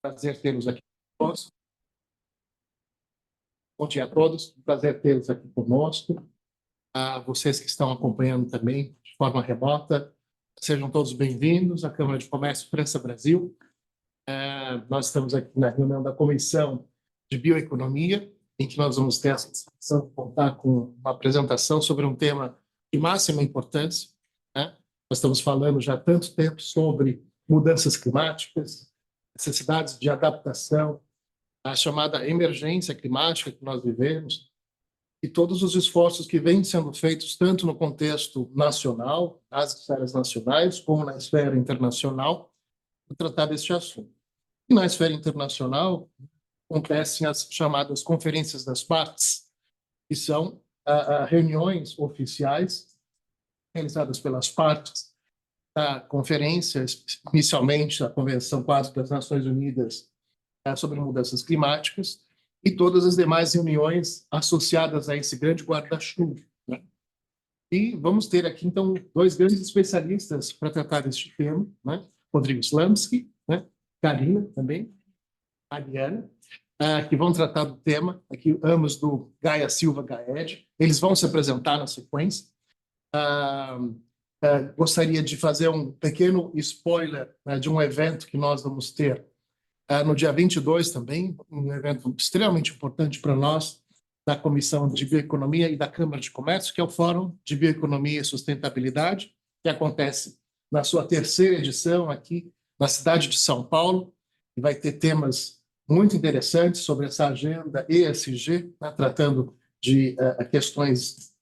Prazer tê-los aqui conosco. Bom dia a todos, prazer tê-los aqui conosco. A vocês que estão acompanhando também de forma remota, sejam todos bem-vindos à Câmara de Comércio França-Brasil. Nós estamos aqui na reunião da Comissão de Bioeconomia, em que nós vamos ter a satisfação de contar com uma apresentação sobre um tema de máxima importância, né? Nós estamos falando já há tanto tempo sobre mudanças climáticas, necessidades de adaptação, a chamada emergência climática que nós vivemos, e todos os esforços que vêm sendo feitos tanto no contexto nacional, nas esferas nacionais, como na esfera internacional, para tratar deste assunto. E na esfera internacional, acontecem as chamadas conferências das partes, que são reuniões oficiais realizadas pelas partes da conferência, inicialmente a Convenção Quadro das Nações Unidas sobre Mudanças Climáticas, e todas as demais reuniões associadas a esse grande guarda-chuva, né? E vamos ter aqui, então, dois grandes especialistas para tratar deste tema, né? Rodrigo Slamski, né? Karina também, Ariana, que vão tratar do tema, aqui ambos do Gaia Silva Gaed. Eles vão se apresentar na sequência. Gostaria de fazer um pequeno spoiler, né, de um evento que nós vamos ter no dia 22 também, um evento extremamente importante para nós, da Comissão de Bioeconomia e da Câmara de Comércio, que é o Fórum de Bioeconomia e Sustentabilidade, que acontece na sua terceira edição aqui na cidade de São Paulo, e vai ter temas muito interessantes sobre essa agenda ESG, né, tratando de questões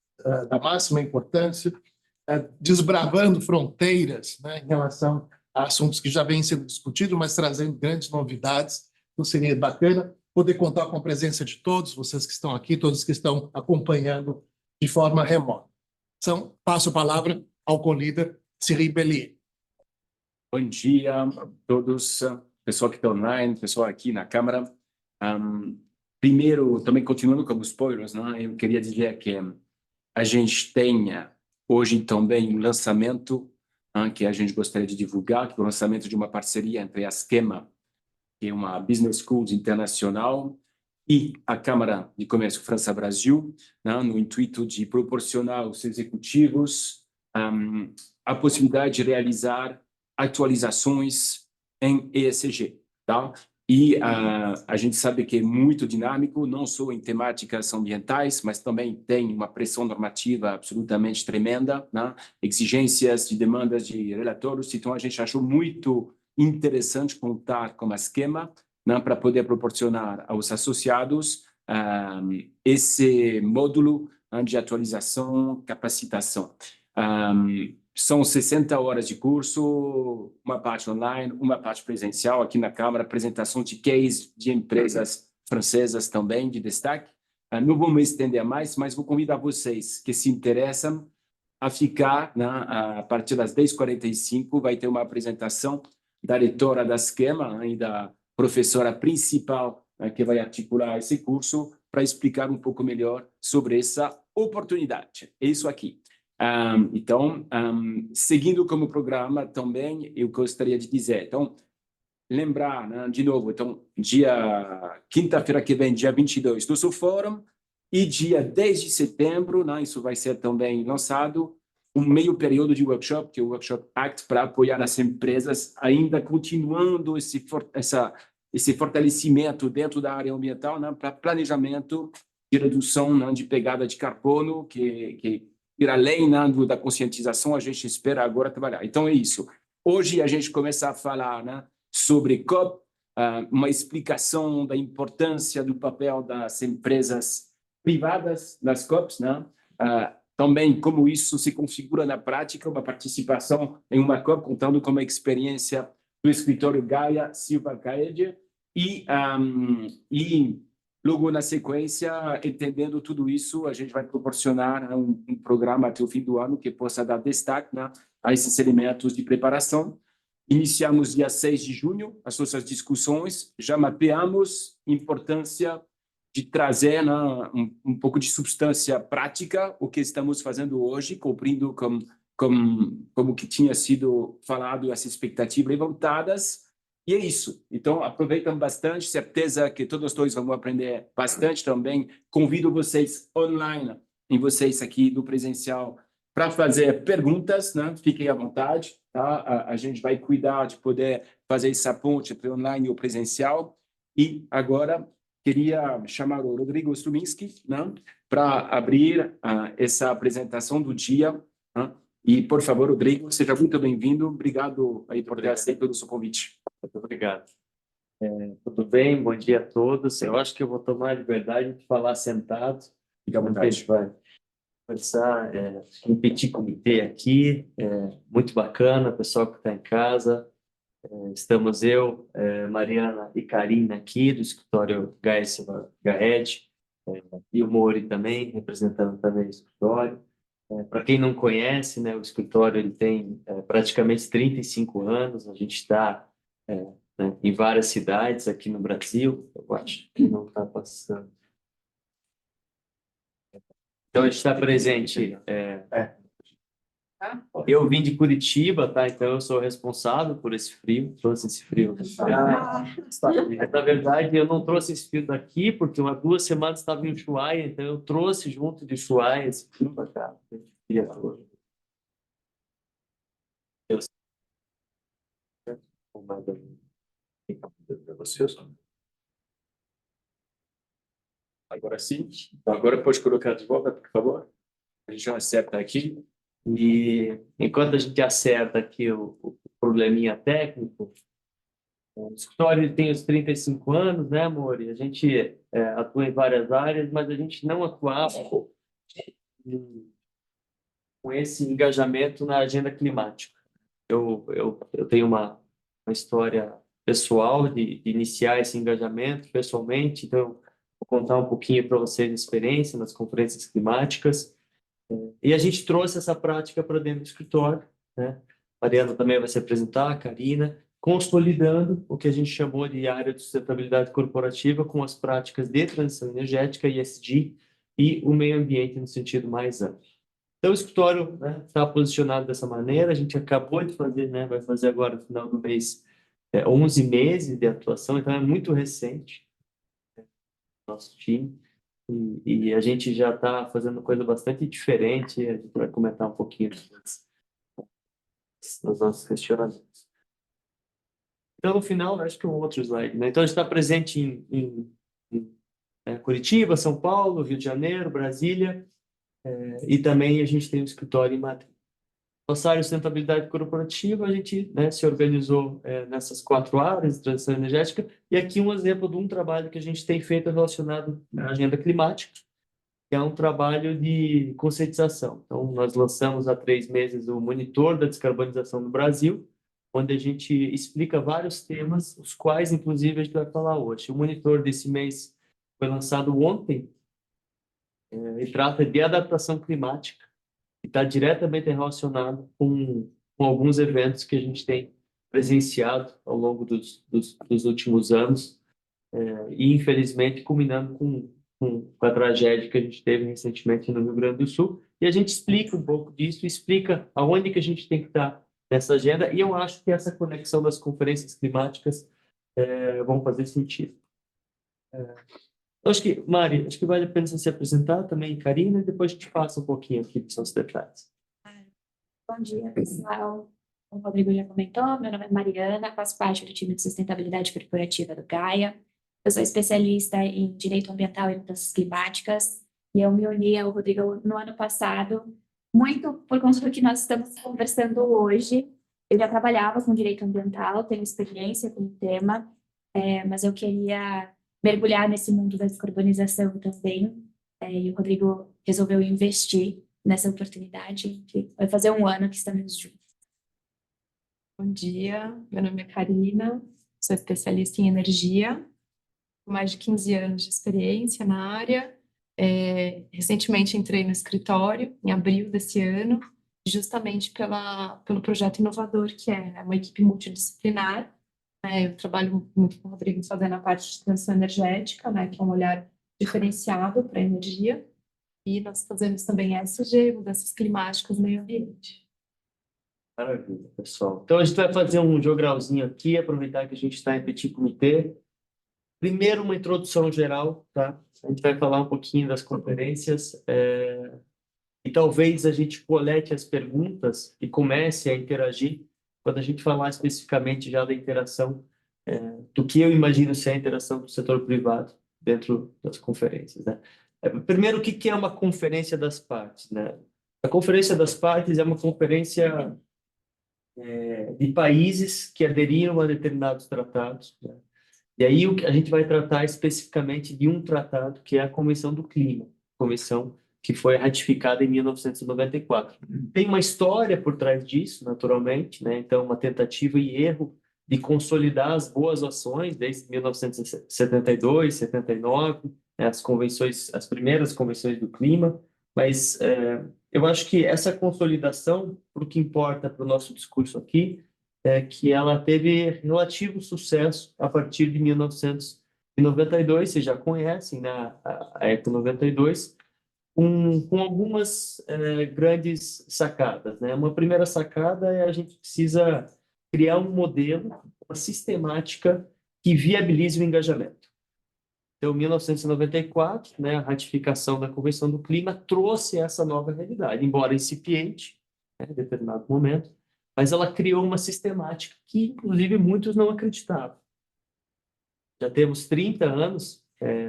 da máxima importância, desbravando fronteiras, né, em relação a assuntos que já vêm sendo discutidos, mas trazendo grandes novidades. Então, seria bacana poder contar com a presença de todos vocês que estão aqui, todos que estão acompanhando de forma remota. Então, passo a palavra ao co-líder Cyril Bellier. Bom dia a todos, pessoal que está online, pessoal aqui na Câmara. Primeiro, também continuando com os spoilers, né, eu queria dizer que a gente tem hoje também um lançamento que a gente gostaria de divulgar, que é o lançamento de uma parceria entre a Schema, que é uma business school internacional, e a Câmara de Comércio França-Brasil, né, no intuito de proporcionar aos executivos a possibilidade de realizar atualizações em ESG, tá? E a gente sabe que é muito dinâmico, não só em temáticas ambientais, mas também tem uma pressão normativa absolutamente tremenda, né? Exigências de demandas de relatórios. Então, a gente achou muito interessante contar com a Schema, né, para poder proporcionar aos associados esse módulo, né, de atualização, capacitação. São 60 horas de curso, uma parte online, uma parte presencial aqui na Câmara, apresentação de case de empresas francesas também, de destaque. Não vou me estender mais, mas vou convidar vocês que se interessam a ficar, né, a partir das 10h45, vai ter uma apresentação da reitora da Schema, né, e da professora principal, né, que vai articular esse curso, para explicar um pouco melhor sobre essa oportunidade. É isso aqui. Então, seguindo como programa também, eu gostaria de dizer, então, lembrar, né, de novo, então, quinta-feira que vem, dia 22, do seu fórum, e dia 10 de setembro, né, isso vai ser também lançado, um meio período de workshop, que é o Workshop ACT, para apoiar as empresas, ainda continuando esse fortalecimento dentro da área ambiental, né, para planejamento de redução, né, de pegada de carbono, que ir além, né, da conscientização, a gente espera agora trabalhar. Então, é isso. Hoje, a gente começa a falar, né, sobre COP, uma explicação da importância do papel das empresas privadas nas COPs, né? Também como isso se configura na prática, uma participação em uma COP, contando com a experiência do escritório Gaia Silva Gaed, e logo na sequência, entendendo tudo isso, a gente vai proporcionar um programa até o fim do ano que possa dar destaque, né, a esses elementos de preparação. Iniciamos dia 6 de junho as nossas discussões, já mapeamos a importância de trazer, né, um pouco de substância prática, o que estamos fazendo hoje, cumprindo como que tinha sido falado, as expectativas levantadas, E é isso. Então, aproveitam bastante. Certeza que todos dois vão aprender bastante também. Convido vocês online e vocês aqui do presencial para fazer perguntas, né? Fiquem à vontade, tá? A gente vai cuidar de poder fazer essa ponte entre online e o presencial. E agora queria chamar o Rodrigo Struminski, né? Para abrir essa apresentação do dia, né? E, por favor, Rodrigo, seja muito bem-vindo. Obrigado aí por ter aceito o nosso convite. Muito obrigado. Tudo bem? Bom dia a todos. Eu acho que eu vou tomar a liberdade de falar sentado. Fique à A vontade. gente vai conversar, um petit comitê aqui, muito bacana, pessoal que está em casa. Estamos eu, Mariana e Karina aqui do escritório Gaia Silva Garrett, e o Mori também, representando também o escritório. Para quem não conhece, né, o escritório ele tem praticamente 35 anos, a gente está né, em várias cidades aqui no Brasil, eu acho que não está passando. Então, a gente está presente. Eu vim de Curitiba, tá? Então, eu sou responsável por esse frio, trouxe esse frio. Na verdade, eu não trouxe esse frio daqui, porque umas 2 semanas estava em Ushuaia, então eu trouxe junto de Ushuaia esse frio para cá. Agora sim. Então, agora pode colocar de volta, por favor. A gente já acerta aqui. E enquanto a gente acerta aqui o probleminha técnico, o escritório ele tem os 35 anos, né, amor? E a gente atua em várias áreas, mas a gente não atuava com esse engajamento na agenda climática. Eu tenho uma história pessoal de iniciar esse engajamento pessoalmente, então eu vou contar um pouquinho para vocês a experiência nas conferências climáticas. E a gente trouxe essa prática para dentro do escritório, né? A Mariana também vai se apresentar, a Karina, consolidando o que a gente chamou de área de sustentabilidade corporativa com as práticas de transição energética, ESG, e o meio ambiente no sentido mais amplo. Então, o escritório, né, está posicionado dessa maneira. A gente acabou de fazer, né, vai fazer agora, no final do mês, 11 meses de atuação, então é muito recente, nosso time. E a gente já está fazendo coisa bastante diferente. A gente vai comentar um pouquinho nos nossos questionamentos. Então, no final, acho que é um outro slide, né? Então, a gente está presente em Curitiba, São Paulo, Rio de Janeiro, Brasília, e também a gente tem um escritório em Madrid. Nossa área de sustentabilidade corporativa, a gente, né, se organizou nessas 4 áreas de transição energética, e aqui um exemplo de um trabalho que a gente tem feito relacionado à agenda climática, que é um trabalho de conscientização. Então, nós lançamos há 3 meses o Monitor da Descarbonização no Brasil, onde a gente explica vários temas, os quais, inclusive, a gente vai falar hoje. O monitor desse mês foi lançado ontem, e trata de adaptação climática, e está diretamente relacionado com alguns eventos que a gente tem presenciado ao longo dos últimos anos, e, infelizmente, culminando com a tragédia que a gente teve recentemente no Rio Grande do Sul. E a gente explica um pouco disso, explica aonde que a gente tem que estar nessa agenda, e eu acho que essa conexão das conferências climáticas vão fazer sentido. Acho que, Mari, acho que vale a pena você se apresentar também, Karina, e depois a gente passa um pouquinho aqui dos seus detalhes. Bom dia, pessoal. O Rodrigo já comentou, meu nome é Mariana, faço parte do time de sustentabilidade corporativa do Gaia. Eu sou especialista em direito ambiental e mudanças climáticas, e eu me uni ao Rodrigo no ano passado, muito por conta do que nós estamos conversando hoje. Eu já trabalhava com direito ambiental, tenho experiência com o tema, mas eu queria mergulhar nesse mundo da descarbonização também, e o Rodrigo resolveu investir nessa oportunidade, que vai fazer 1 ano que estamos juntos. Bom dia, meu nome é Karina, sou especialista em energia, com mais de 15 anos de experiência na área. Recentemente entrei no escritório, em abril desse ano, justamente pelo projeto inovador, que é uma equipe multidisciplinar. Eu trabalho muito com o Rodrigo fazendo a parte de transição energética, né, que é um olhar diferenciado para a energia, e nós fazemos também ESG, mudanças climáticas, meio ambiente. Maravilha, pessoal. Então, a gente vai fazer um jogralzinho aqui, aproveitar que a gente está em petit comité. Primeiro, uma introdução geral, tá? A gente vai falar um pouquinho das conferências, e talvez a gente colete as perguntas e comece a interagir quando a gente falar especificamente já da interação, do que eu imagino ser a interação do setor privado dentro das conferências, né? Primeiro, o que é uma conferência das partes, né? A conferência das partes é uma conferência de países que aderiram a determinados tratados, né? E aí a gente vai tratar especificamente de um tratado, que é a Convenção do Clima, convenção que foi ratificada em 1994. Tem uma história por trás disso, naturalmente, né? Então, uma tentativa e erro de consolidar as boas ações desde 1972, 79, né? As convenções, as primeiras convenções do clima, mas eu acho que essa consolidação, o que importa para o nosso discurso aqui, é que ela teve relativo sucesso a partir de 1992, vocês já conhecem, né, a ECO 92, com algumas grandes sacadas, né? Uma primeira sacada é a gente precisa criar um modelo, uma sistemática que viabilize o engajamento. Então, 1994, né, a ratificação da Convenção do Clima trouxe essa nova realidade, embora incipiente, né, em determinado momento, mas ela criou uma sistemática que, inclusive, muitos não acreditavam. Já temos 30 anos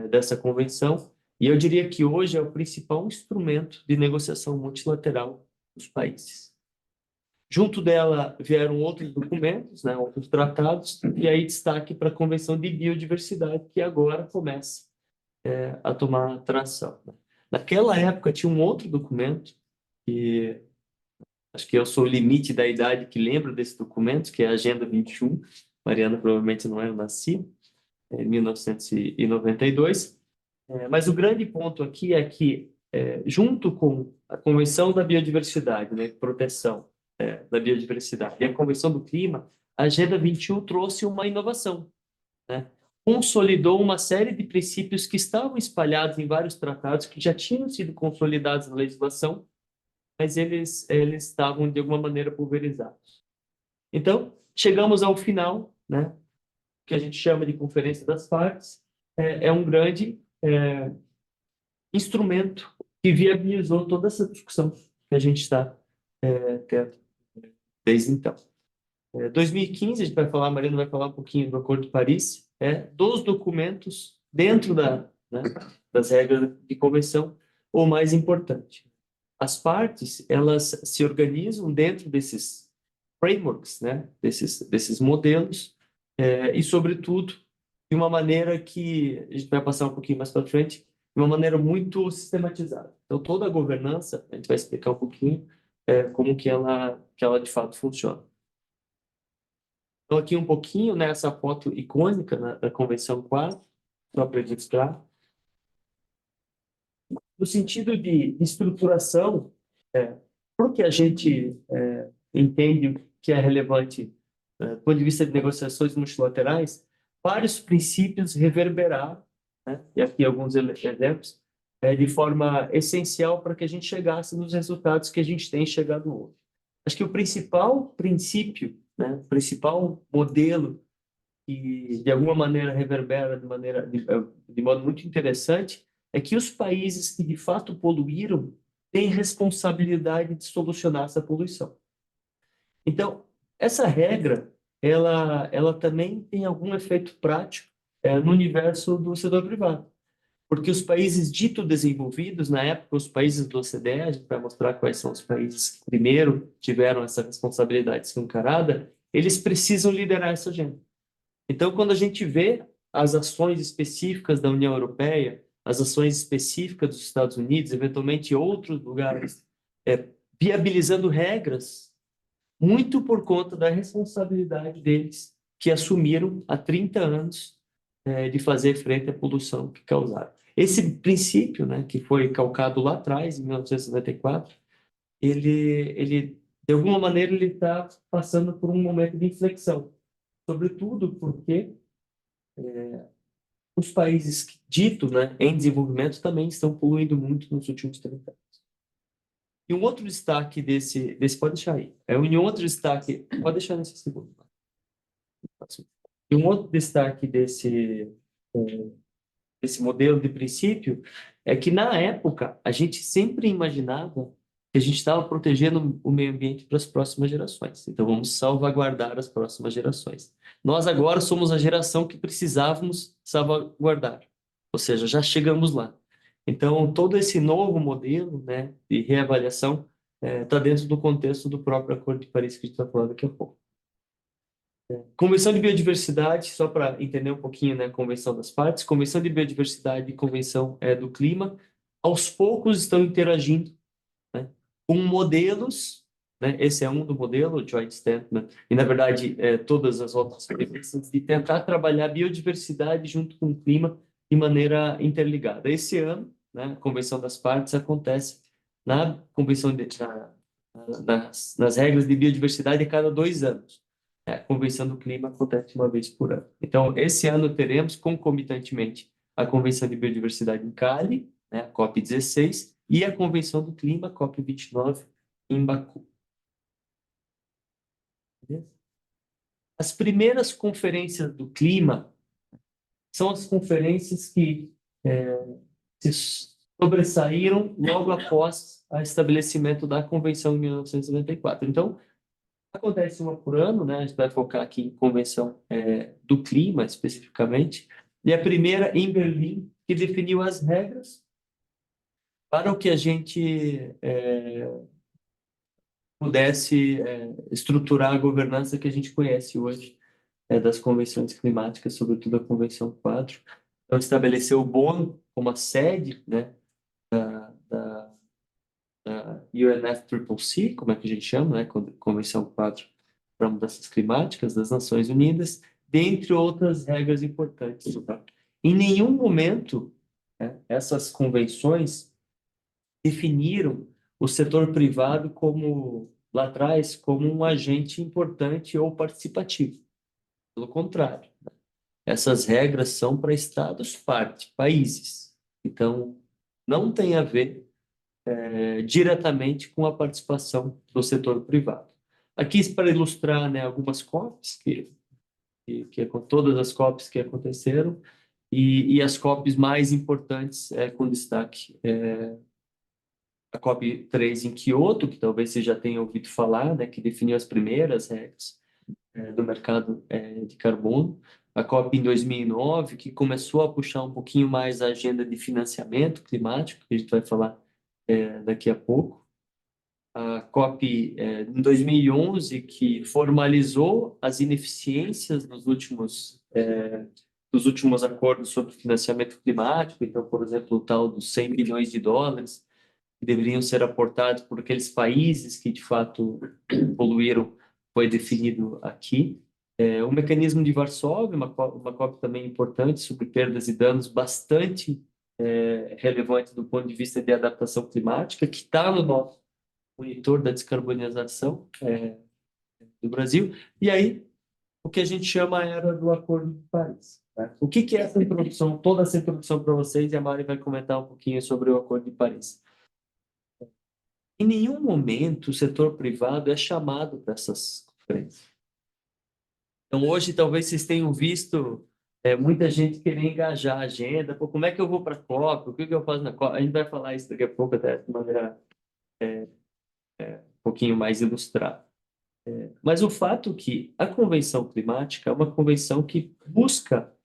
dessa convenção, e eu diria que hoje é o principal instrumento de negociação multilateral dos países. Junto dela vieram outros documentos, né, outros tratados, e aí destaque para a Convenção de Biodiversidade, que agora começa a tomar tração, né? Naquela época tinha um outro documento, que acho que eu sou o limite da idade que lembro desse documento, que é a Agenda 21, Mariana provavelmente não era nascida, em 1992, mas o grande ponto aqui é que, junto com a Convenção da Biodiversidade, né, proteção da biodiversidade, e a Convenção do Clima, a Agenda 21 trouxe uma inovação, né? Consolidou uma série de princípios que estavam espalhados em vários tratados, que já tinham sido consolidados na legislação, mas eles estavam, de alguma maneira, pulverizados. Então, chegamos ao final, né, que a gente chama de Conferência das Partes, é um grande instrumento que viabilizou toda essa discussão que a gente está tendo desde então. 2015, a gente vai falar, a Mariana vai falar um pouquinho do Acordo de Paris, dos documentos dentro das regras de convenção, o mais importante. As partes, elas se organizam dentro desses frameworks, né, desses modelos, e, sobretudo, de uma maneira que a gente vai passar um pouquinho mais para frente, de uma maneira muito sistematizada. Então, toda a governança, a gente vai explicar um pouquinho como que ela de fato funciona. Então, aqui um pouquinho, né, essa foto icônica da Convenção 4, só para registrar. No sentido de estruturação, porque a gente entende que é relevante do ponto de vista de negociações multilaterais, vários princípios reverberaram, né? E aqui alguns exemplos, de forma essencial para que a gente chegasse nos resultados que a gente tem chegado hoje. Acho que o principal princípio, né, o principal modelo que de alguma maneira reverbera de modo muito interessante é que os países que de fato poluíram têm responsabilidade de solucionar essa poluição. Então, essa regra, ela também tem algum efeito prático no universo do setor privado. Porque os países dito desenvolvidos, na época, os países do OCDE, a gente vai mostrar quais são os países que primeiro tiveram essa responsabilidade escancarada, eles precisam liderar essa agenda. Então, quando a gente vê as ações específicas da União Europeia, as ações específicas dos Estados Unidos, eventualmente outros lugares, viabilizando regras, muito por conta da responsabilidade deles, que assumiram há 30 anos de fazer frente à poluição que causaram. Esse princípio, né, que foi calcado lá atrás, em 1994, ele de alguma maneira, ele está passando por um momento de inflexão. Sobretudo porque os países dito, né, em desenvolvimento também estão poluindo muito nos últimos 30 anos. E um outro destaque desse pode deixar aí. Um outro destaque, pode deixar nesse segundo. E um outro destaque desse modelo de princípio é que, na época, a gente sempre imaginava que a gente estava protegendo o meio ambiente para as próximas gerações. Então, vamos salvaguardar as próximas gerações. Nós agora somos a geração que precisávamos salvaguardar. Ou seja, já chegamos lá. Então, todo esse novo modelo, né, de reavaliação está dentro do contexto do próprio Acordo de Paris que a gente vai falar daqui a pouco. Convenção de Biodiversidade, só para entender um pouquinho, né, a Convenção das Partes, Convenção de Biodiversidade e Convenção do Clima, aos poucos estão interagindo, né, com modelos, né, esse é um do modelo, o Joint Statement, e na verdade todas as outras de tentar trabalhar biodiversidade junto com o clima de maneira interligada. Esse ano, né, a Convenção das Partes acontece na Convenção nas regras de biodiversidade a cada 2 anos. A Convenção do Clima acontece uma vez por ano. Então, esse ano teremos, concomitantemente, a Convenção de Biodiversidade em Cali, né, a COP16, e a Convenção do Clima, COP29, em Baku. As primeiras conferências do clima são as conferências que se sobressaíram logo após o estabelecimento da Convenção de 1994. Então, acontece uma por ano, né? A gente vai focar aqui em Convenção do Clima, especificamente, e a primeira em Berlim, que definiu as regras para o que a gente pudesse estruturar a governança que a gente conhece hoje das convenções climáticas, sobretudo a Convenção Quadro. Então, estabeleceu o Bonn como a sede, né, da UNFCCC, como é que a gente chama, né, Convenção Quadro para Mudanças Climáticas das Nações Unidas, dentre outras regras importantes. Em nenhum momento, né, essas convenções definiram o setor privado como, lá atrás, como um agente importante ou participativo. Pelo contrário, né? Essas regras são para estados-parte, países. Então, não tem a ver diretamente com a participação do setor privado. Aqui, para ilustrar, né, algumas COPs, todas as COPs que aconteceram, e as COPs mais importantes, com destaque a COP3 em Kyoto, que talvez você já tenha ouvido falar, né, que definiu as primeiras regras do mercado de carbono. A COP em 2009, que começou a puxar um pouquinho mais a agenda de financiamento climático, que a gente vai falar daqui a pouco. A COP em 2011, que formalizou as ineficiências dos últimos acordos sobre financiamento climático. Então, por exemplo, o tal dos 100 bilhões de dólares que deveriam ser aportados por aqueles países que, de fato, poluíram, foi definido aqui. O mecanismo de Varsóvia, uma COP também importante sobre perdas e danos, bastante relevante do ponto de vista de adaptação climática, que está no nosso monitor da descarbonização do Brasil. E aí, o que a gente chama a era do Acordo de Paris. Né? O que é essa introdução, toda essa introdução para vocês, e a Mari vai comentar um pouquinho sobre o Acordo de Paris. Em nenhum momento o setor privado é chamado para essas conferências. Então, hoje, talvez vocês tenham visto muita gente querer engajar a agenda. Pô, como é que eu vou para a COP? O que eu faço na COP? A gente vai falar isso daqui a pouco, até de maneira um pouquinho mais ilustrada. Mas o fato é que a Convenção Climática é uma convenção que busca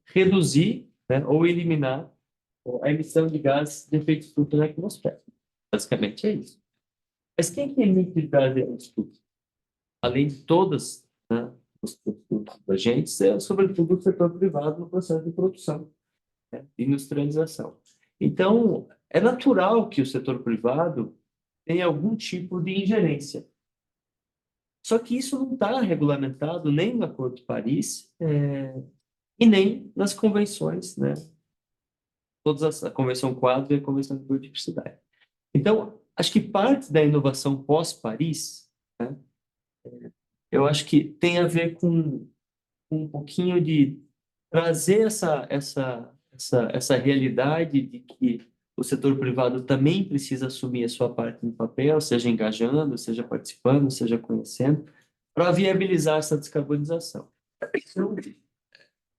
reduzir, né, ou eliminar a emissão de gases de efeito estufa na atmosfera. Basicamente é isso. Mas quem que emite gases de efeito estufa? Além de todas, né, os agentes, sobretudo o setor privado no processo de produção, né, industrialização. Então, é natural que o setor privado tenha algum tipo de ingerência. Só que isso não está regulamentado nem no Acordo de Paris e nem nas convenções, né? A Convenção Quadro e a Convenção de Biodiversidade. Então, acho que parte da inovação pós-Paris, né, eu acho que tem a ver com um pouquinho de trazer essa realidade de que o setor privado também precisa assumir a sua parte no papel, seja engajando, seja participando, seja conhecendo, para viabilizar essa descarbonização.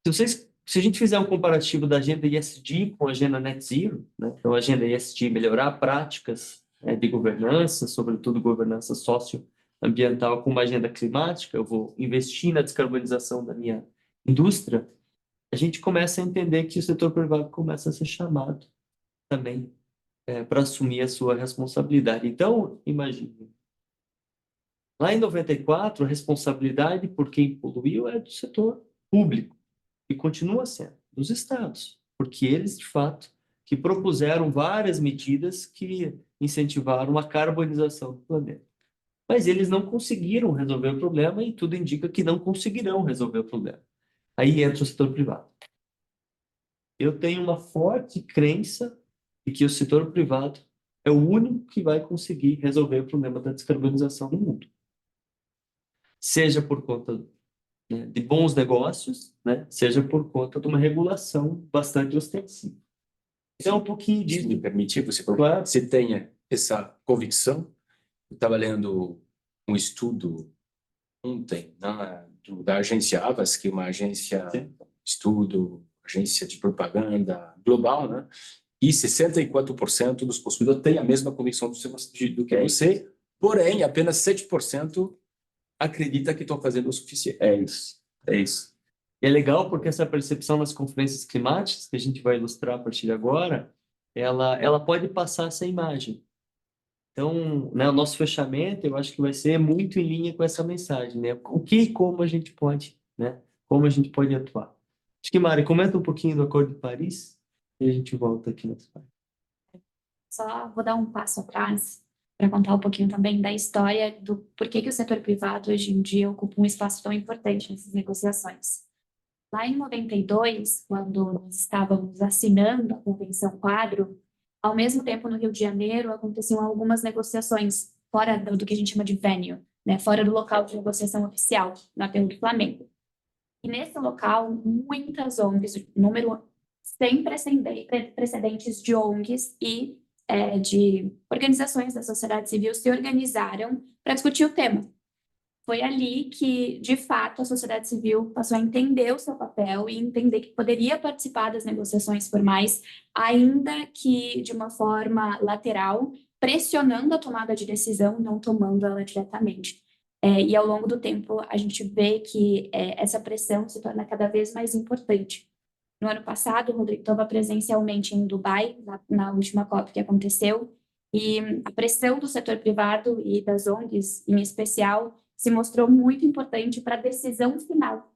Então, se a gente fizer um comparativo da agenda ESG com a agenda Net Zero, né? Então, a agenda ESG melhorar práticas de governança, sobretudo governança socioambiental, com uma agenda climática, eu vou investir na descarbonização da minha indústria, a gente começa a entender que o setor privado começa a ser chamado também para assumir a sua responsabilidade. Então, imagine, lá em 94, a responsabilidade por quem poluiu é do setor público, e continua sendo dos estados, porque eles, de fato, que propuseram várias medidas que incentivaram a carbonização do planeta. Mas eles não conseguiram resolver o problema e tudo indica que não conseguirão resolver o problema. Aí entra o setor privado. Eu tenho uma forte crença de que o setor privado é o único que vai conseguir resolver o problema da descarbonização no mundo. Seja por conta de bons negócios, né? Seja por conta de uma regulação bastante ostensiva. Então, um pouquinho Se disso. me permitir, Claro. você tenha essa convicção. Eu estava lendo um estudo ontem, né, da agência Havas, que é uma agência de estudo, agência de propaganda global, né? E 64% dos consumidores têm a mesma convicção do que você, porém, apenas 7% acredita que estão fazendo o suficiente. É isso. E é legal porque essa percepção nas conferências climáticas, que a gente vai ilustrar a partir de agora, ela pode passar essa imagem. Então, né, o nosso fechamento, eu acho que vai ser muito em linha com essa mensagem, né? O que e como a gente pode, né? Como a gente pode atuar. Acho que, Mari, comenta um pouquinho do Acordo de Paris e a gente volta aqui nessa parte. Só vou dar um passo atrás para contar um pouquinho também da história do porquê que o setor privado hoje em dia ocupa um espaço tão importante nessas negociações. Lá em 92, quando nós estávamos assinando a Convenção Quadro, ao mesmo tempo no Rio de Janeiro aconteciam algumas negociações fora do que a gente chama de venue, né, fora do local de negociação oficial, no Aterro do Flamengo. E nesse local, muitas ONGs, número sem precedentes de ONGs e de organizações da sociedade civil se organizaram para discutir o tema. Foi ali que, de fato, a sociedade civil passou a entender o seu papel e entender que poderia participar das negociações formais, ainda que de uma forma lateral, pressionando a tomada de decisão, não tomando ela diretamente. E ao longo do tempo, a gente vê que essa pressão se torna cada vez mais importante. No ano passado, o Rodrigo estava presencialmente em Dubai, na última COP que aconteceu, e a pressão do setor privado e das ONGs, em especial, se mostrou muito importante para a decisão final.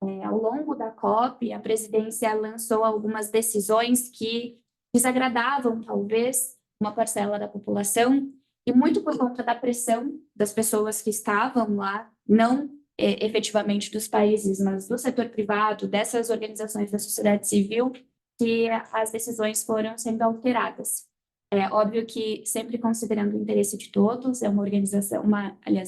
Ao longo da COP, a presidência lançou algumas decisões que desagradavam, talvez, uma parcela da população, e muito por conta da pressão das pessoas que estavam lá, não efetivamente dos países, mas do setor privado, dessas organizações da sociedade civil, que as decisões foram sendo alteradas. É óbvio que sempre considerando o interesse de todos, é uma organização,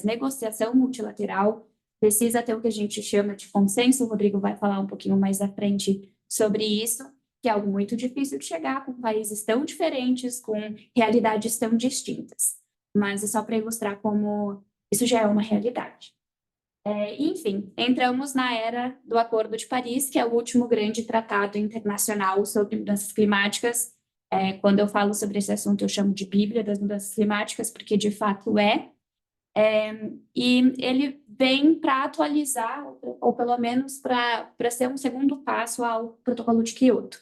negociação multilateral, precisa ter o que a gente chama de consenso, o Rodrigo vai falar um pouquinho mais à frente sobre isso, que é algo muito difícil de chegar com países tão diferentes, com realidades tão distintas. Mas é só para ilustrar como isso já é uma realidade. Enfim, entramos na era do Acordo de Paris, que é o último grande tratado internacional sobre mudanças climáticas. Quando eu falo sobre esse assunto, eu chamo de Bíblia das mudanças climáticas, porque de fato e ele vem para atualizar, ou pelo menos para ser um segundo passo ao Protocolo de Quioto.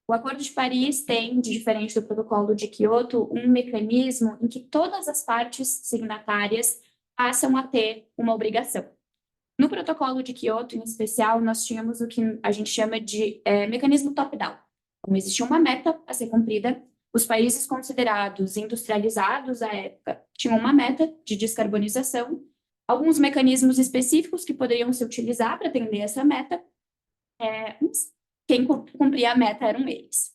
O Acordo de Paris tem, diferente do Protocolo de Quioto, um mecanismo em que todas as partes signatárias passam a ter uma obrigação. No Protocolo de Quioto, em especial, nós tínhamos o que a gente chama de mecanismo top-down. Como existia uma meta a ser cumprida, os países considerados industrializados à época tinham uma meta de descarbonização, alguns mecanismos específicos que poderiam se utilizar para atender essa meta, quem cumpria a meta eram eles.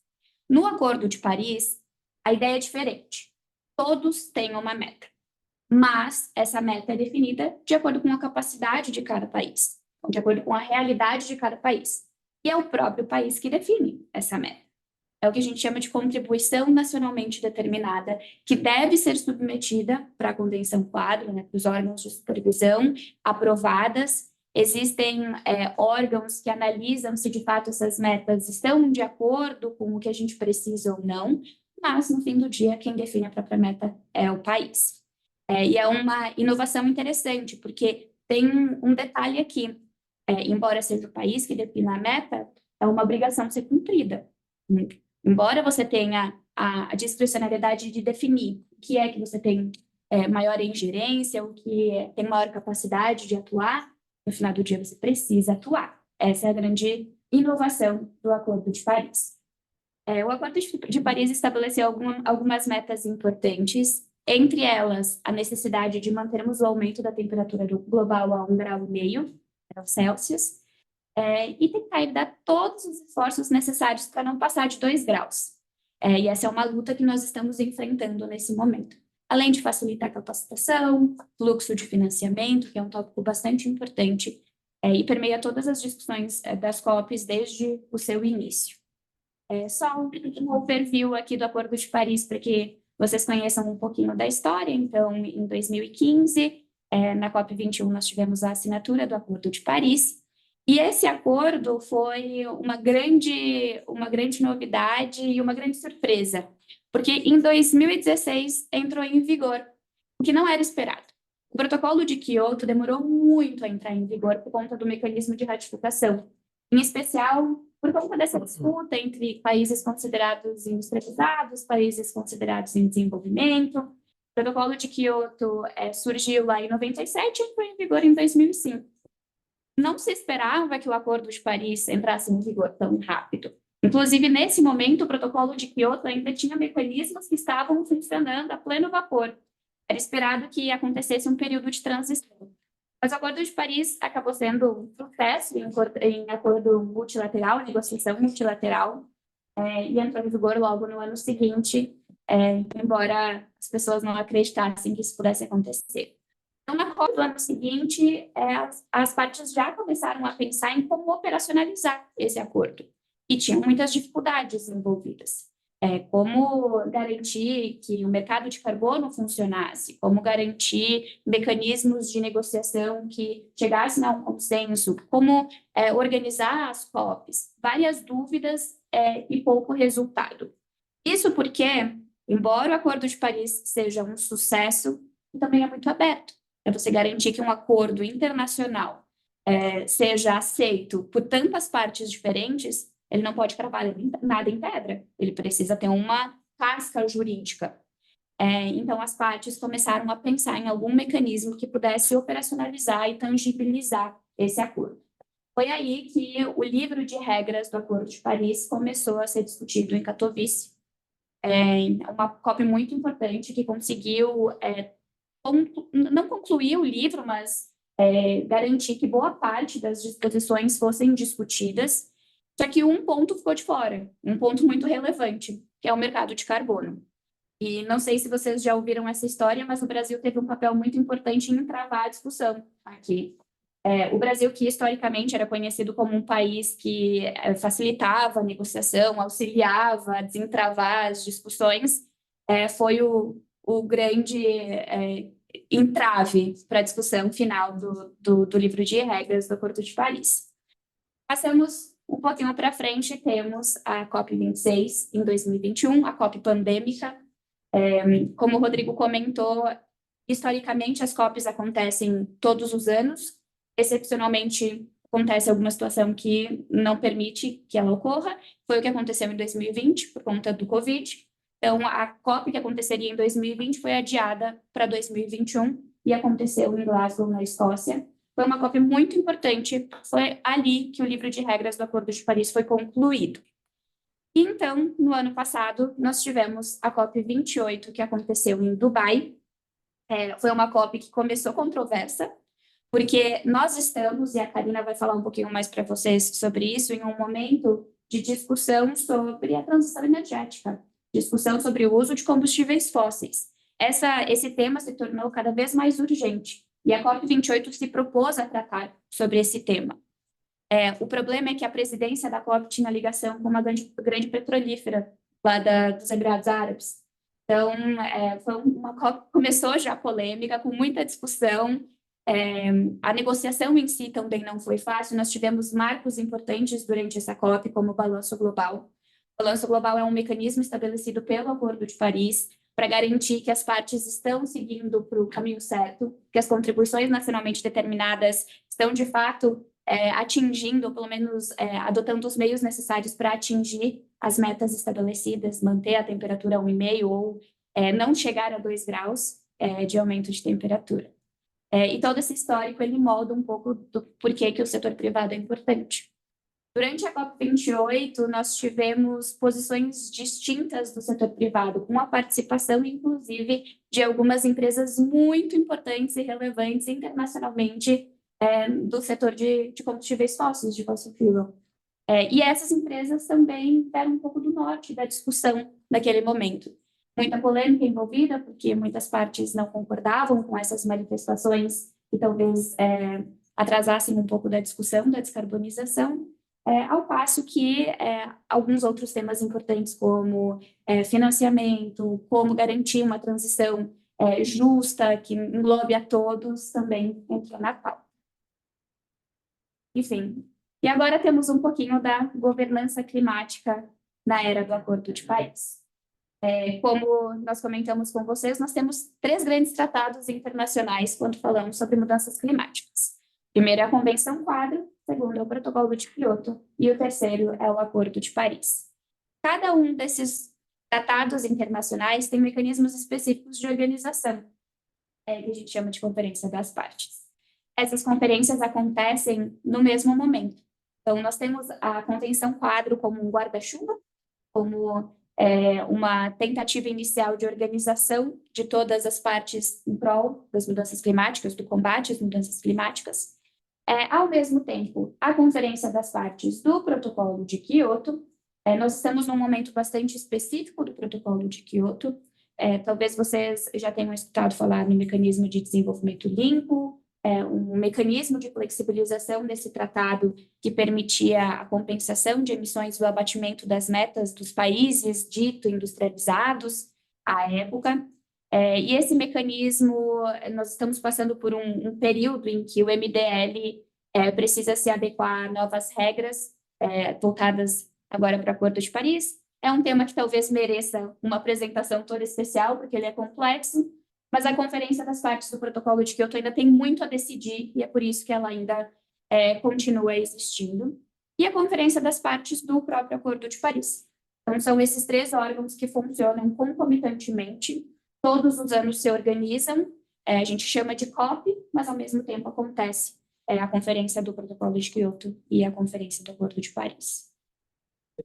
No Acordo de Paris, a ideia é diferente. Todos têm uma meta, mas essa meta é definida de acordo com a capacidade de cada país, de acordo com a realidade de cada país. E é o próprio país que define essa meta. é o que a gente chama de contribuição nacionalmente determinada, que deve ser submetida para a Convenção Quadro, né, para os órgãos de supervisão aprovadas. Existem órgãos que analisam se de fato essas metas estão de acordo com o que a gente precisa ou não, mas no fim do dia quem define a própria meta é o país. E é uma inovação interessante, porque tem um detalhe aqui. Embora seja o país que defina a meta, é uma obrigação ser cumprida. Embora você tenha a discricionariedade de definir o que é que você tem maior ingerência, o que tem maior capacidade de atuar, no final do dia você precisa atuar. Essa é a grande inovação do Acordo de Paris. O Acordo de Paris estabeleceu algumas metas importantes, entre elas a necessidade de mantermos o aumento da temperatura global a 1,5 graus Celsius, e tentar dar todos os esforços necessários para não passar de 2 graus. E essa é uma luta que nós estamos enfrentando nesse momento. Além de facilitar a capacitação, fluxo de financiamento, que é um tópico bastante importante, e permeia todas as discussões das COPs desde o seu início. Só um overview aqui do Acordo de Paris para que vocês conheçam um pouquinho da história. Então, em 2015, na COP21, nós tivemos a assinatura do Acordo de Paris, e esse acordo foi uma grande novidade e uma grande surpresa, porque em 2016 entrou em vigor, o que não era esperado. O protocolo de Kyoto demorou muito a entrar em vigor por conta do mecanismo de ratificação, em especial por conta dessa disputa entre países considerados industrializados, países considerados em desenvolvimento. O protocolo de Kyoto surgiu lá em 97 e entrou em vigor em 2005. Não se esperava que o Acordo de Paris entrasse em vigor tão rápido. Inclusive, nesse momento, o protocolo de Kyoto ainda tinha mecanismos que estavam funcionando a pleno vapor. Era esperado que acontecesse um período de transição. Mas o Acordo de Paris acabou sendo um sucesso em acordo multilateral, negociação multilateral, e entrou em vigor logo no ano seguinte, embora as pessoas não acreditassem que isso pudesse acontecer. Então, na COP do ano seguinte, as partes já começaram a pensar em como operacionalizar esse acordo. E tinham muitas dificuldades envolvidas. Como garantir que o mercado de carbono funcionasse, como garantir mecanismos de negociação que chegassem a um consenso, como organizar as COPs. Várias dúvidas e pouco resultado. Isso porque, embora o Acordo de Paris seja um sucesso, também é muito aberto. Você garantir que um acordo internacional seja aceito por tantas partes diferentes, ele não pode cravar nada em pedra, ele precisa ter uma casca jurídica. Então, as partes começaram a pensar em algum mecanismo que pudesse operacionalizar e tangibilizar esse acordo. Foi aí que o livro de regras do Acordo de Paris começou a ser discutido em Katowice. Uma COP muito importante que conseguiu não concluir o livro, mas garantir que boa parte das disposições fossem discutidas, só que um ponto ficou de fora, um ponto muito relevante, que é o mercado de carbono. E não sei se vocês já ouviram essa história, mas o Brasil teve um papel muito importante em travar a discussão aqui. O Brasil, que historicamente era conhecido como um país que facilitava a negociação, auxiliava a desentravar as discussões, foi o grande entrave para a discussão final do livro de regras do Acordo de Paris. Passamos um pouquinho para frente, temos a COP26 em 2021, a COP pandêmica. Como o Rodrigo comentou, historicamente as COPs acontecem todos os anos, excepcionalmente acontece alguma situação que não permite que ela ocorra, foi o que aconteceu em 2020 por conta do Covid. Então, a COP que aconteceria em 2020 foi adiada para 2021 e aconteceu em Glasgow, na Escócia. Foi uma COP muito importante, foi ali que o livro de regras do Acordo de Paris foi concluído. E então, no ano passado, nós tivemos a COP 28, que aconteceu em Dubai. Foi uma COP que começou controversa, porque nós estamos, e a Karina vai falar um pouquinho mais para vocês sobre isso, em um momento de discussão sobre a transição energética, discussão sobre o uso de combustíveis fósseis. Esse tema se tornou cada vez mais urgente, e a COP28 se propôs a tratar sobre esse tema. O problema é que a presidência da COP tinha ligação com uma grande petrolífera lá dos Emirados Árabes. Então, foi uma COP que começou já polêmica, com muita discussão. A negociação em si também não foi fácil. Nós tivemos marcos importantes durante essa COP, como o Balanço Global. O Balanço Global é um mecanismo estabelecido pelo Acordo de Paris para garantir que as partes estão seguindo para o caminho certo, que as contribuições nacionalmente determinadas estão, de fato, atingindo, ou pelo menos adotando os meios necessários para atingir as metas estabelecidas, manter a temperatura a 1,5 ou não chegar a 2 graus de aumento de temperatura. E todo esse histórico, ele molda um pouco do porquê que o setor privado é importante. Durante a COP28, nós tivemos posições distintas do setor privado, com a participação, inclusive, de algumas empresas muito importantes e relevantes internacionalmente do setor de combustíveis fósseis, de fossil fuel. E essas empresas também deram um pouco do norte da discussão naquele momento. Muita polêmica envolvida, porque muitas partes não concordavam com essas manifestações e talvez atrasassem um pouco da discussão da descarbonização, ao passo que alguns outros temas importantes, como financiamento, como garantir uma transição justa, que englobe a todos, também entrou na pauta. Enfim, e agora temos um pouquinho da governança climática na era do Acordo de Paris. Como nós comentamos com vocês, nós temos 3 grandes tratados internacionais quando falamos sobre mudanças climáticas. O primeiro é a Convenção Quadro, o segundo é o Protocolo de Quioto e o terceiro é o Acordo de Paris. Cada um desses tratados internacionais tem mecanismos específicos de organização, que a gente chama de Conferência das Partes. Essas conferências acontecem no mesmo momento. Então, nós temos a Convenção Quadro como um guarda-chuva, como uma tentativa inicial de organização de todas as partes em prol das mudanças climáticas, do combate às mudanças climáticas. Ao mesmo tempo, a Conferência das Partes do Protocolo de Quioto. Nós estamos num momento bastante específico do Protocolo de Quioto. Talvez vocês já tenham escutado falar no mecanismo de desenvolvimento limpo, um mecanismo de flexibilização desse tratado que permitia a compensação de emissões do abatimento das metas dos países dito industrializados à época. E esse mecanismo, nós estamos passando por um período em que o MDL precisa se adequar a novas regras voltadas agora para o Acordo de Paris. É um tema que talvez mereça uma apresentação toda especial, porque ele é complexo, mas a Conferência das Partes do Protocolo de Quioto ainda tem muito a decidir, e é por isso que ela ainda continua existindo. E a Conferência das Partes do próprio Acordo de Paris. Então, são esses 3 órgãos que funcionam concomitantemente, todos os anos se organizam, a gente chama de COP, mas ao mesmo tempo acontece a Conferência do Protocolo de Quioto e a Conferência do Acordo de Paris.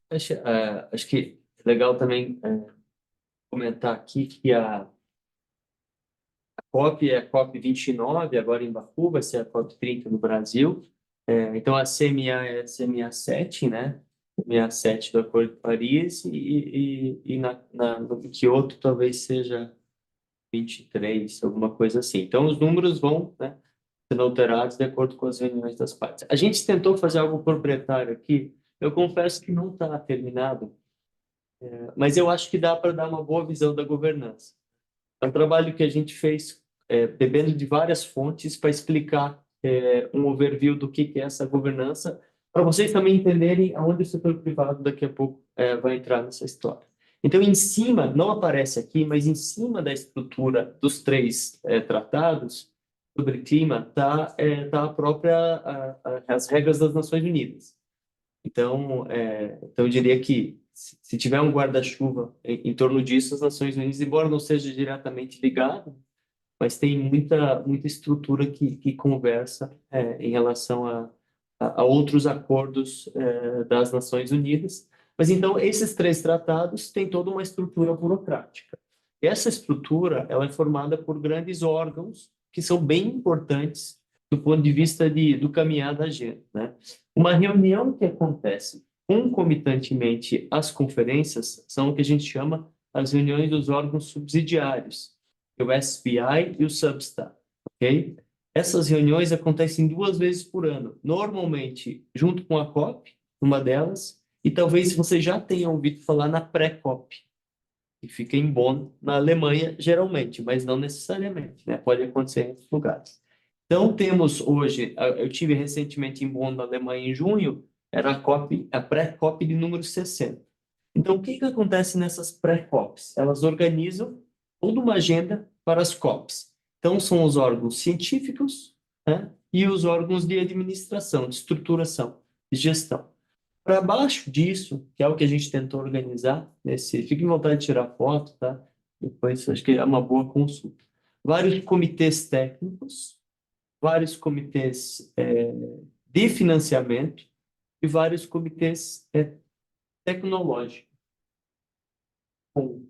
Acho que é legal também comentar aqui que a COP é a COP 29, agora em Baku, vai ser a COP 30 no Brasil. Então, a CMA é a CMA 7, né? CMA 7 do Acordo de Paris, e no Quioto talvez seja 23, alguma coisa assim. Então, os números vão, né, sendo alterados de acordo com as reuniões das partes. A gente tentou fazer algo proprietário aqui, eu confesso que não está terminado, mas eu acho que dá para dar uma boa visão da governança. É um trabalho que a gente fez bebendo de várias fontes para explicar um overview do que é essa governança, para vocês também entenderem aonde o setor privado daqui a pouco vai entrar nessa história. Então, em cima, não aparece aqui, mas em cima da estrutura dos 3 tratados sobre clima tá as regras das Nações Unidas. Então, eu diria que se tiver um guarda-chuva em torno disso, as Nações Unidas, embora não seja diretamente ligado, mas tem muita estrutura que conversa em relação a outros acordos das Nações Unidas. Mas então, esses 3 tratados têm toda uma estrutura burocrática. E essa estrutura ela é formada por grandes órgãos que são bem importantes do ponto de vista do caminhar da agenda, né? Uma reunião que acontece concomitantemente às conferências são o que a gente chama as reuniões dos órgãos subsidiários, o SPI e o Substat, ok? Essas reuniões acontecem 2 vezes por ano, normalmente junto com a COP, uma delas, e talvez você já tenha ouvido falar na pré-COP, que fica em Bonn, na Alemanha, geralmente, mas não necessariamente, né? Pode acontecer em outros lugares. Então, temos hoje, eu tive recentemente em Bonn, na Alemanha, em junho, era a pré-COP de número 60. Então, o que que acontece nessas pré-COPs? Elas organizam toda uma agenda para as COPs. Então, são os órgãos científicos, né, e os órgãos de administração, de estruturação, de gestão. Para baixo disso, que é o que a gente tentou organizar, fique em vontade de tirar foto, tá? Depois, acho que é uma boa consulta. Vários comitês técnicos, vários comitês de financiamento e vários comitês tecnológicos, com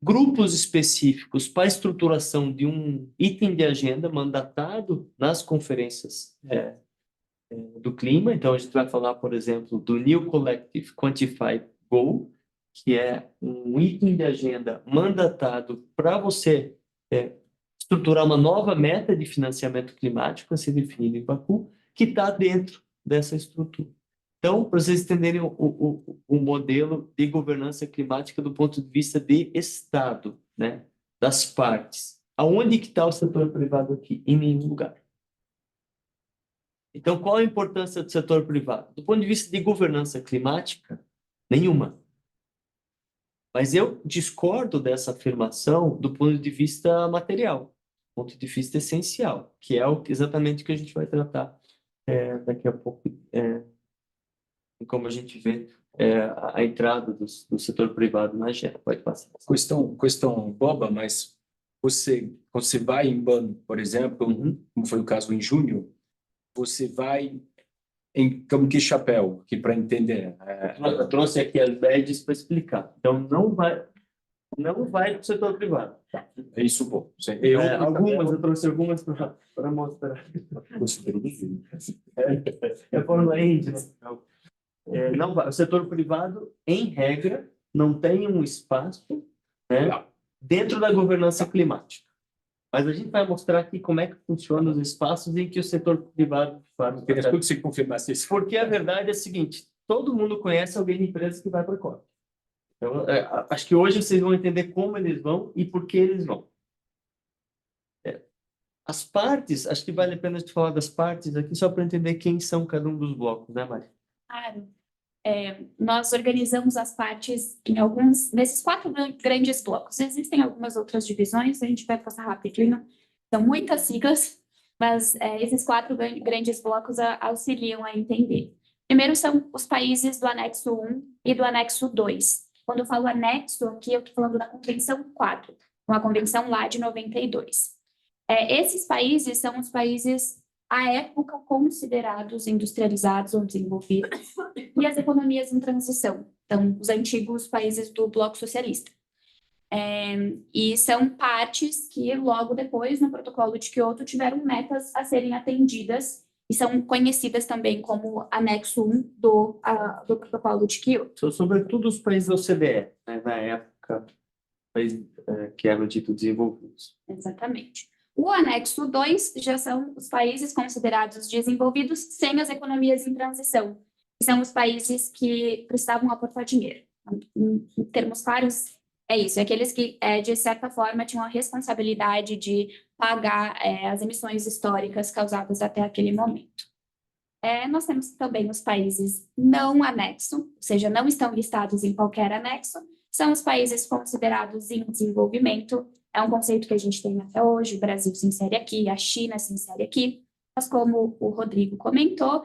grupos específicos para a estruturação de um item de agenda mandatado nas conferências do clima. Então, a gente vai falar, por exemplo, do New Collective Quantified Goal, que é um item de agenda mandatado para você estruturar uma nova meta de financiamento climático a ser definida em Baku, que está dentro dessa estrutura. Então, para vocês entenderem o modelo de governança climática do ponto de vista de Estado, né, das partes. Aonde que está o setor privado aqui? Em nenhum lugar. Então, qual a importância do setor privado? Do ponto de vista de governança climática, nenhuma. Mas eu discordo dessa afirmação do ponto de vista material, do ponto de vista essencial, que é exatamente o que a gente vai tratar daqui a pouco, como a gente vê a entrada do setor privado na agenda. Pode passar. Questão boba, mas quando você vai em Bonn, por exemplo, como foi o caso em junho, você vai como que chapéu, que para entender. Eu trouxe aqui as badges para explicar. Então, não vai para o setor privado. É isso, bom. Eu trouxe algumas para mostrar. É Fórmula Indy, né? Não vai. O setor privado, em regra, não tem um espaço, né, dentro da governança climática. Mas a gente vai mostrar aqui como é que funcionam os espaços em que o setor privado faz. Queria que você confirmasse isso. Porque a verdade é a seguinte: todo mundo conhece alguém de empresa que vai para a COP. Então, acho que hoje vocês vão entender como eles vão e por que eles vão. As partes, acho que vale a pena a gente falar das partes aqui, só para entender quem são cada um dos blocos, né, Mari? Claro. Nós organizamos as partes nesses 4 grandes blocos. Existem algumas outras divisões, a gente vai passar rapidinho. São muitas siglas, mas esses 4 grandes blocos auxiliam a entender. Primeiro são os países do anexo 1 e do anexo 2. Quando eu falo anexo, aqui eu estou falando da Convenção 4, uma convenção lá de 92. Esses países são os países, à época, considerados industrializados ou desenvolvidos, e as economias em transição, então, os antigos países do bloco socialista. E são partes que, logo depois, no protocolo de Kyoto, tiveram metas a serem atendidas e são conhecidas também como anexo 1 do protocolo de Kyoto. Sobretudo os países da OCDE, né, na época, países que eram dito desenvolvidos. Exatamente. O anexo 2 já são os países considerados desenvolvidos sem as economias em transição, que são os países que precisavam aportar dinheiro. Em termos claros, é isso, é aqueles que, de certa forma, tinham a responsabilidade de pagar as emissões históricas causadas até aquele momento. Nós temos também os países não anexo, ou seja, não estão listados em qualquer anexo, são os países considerados em desenvolvimento. É um conceito que a gente tem até hoje, o Brasil se insere aqui, a China se insere aqui, mas como o Rodrigo comentou,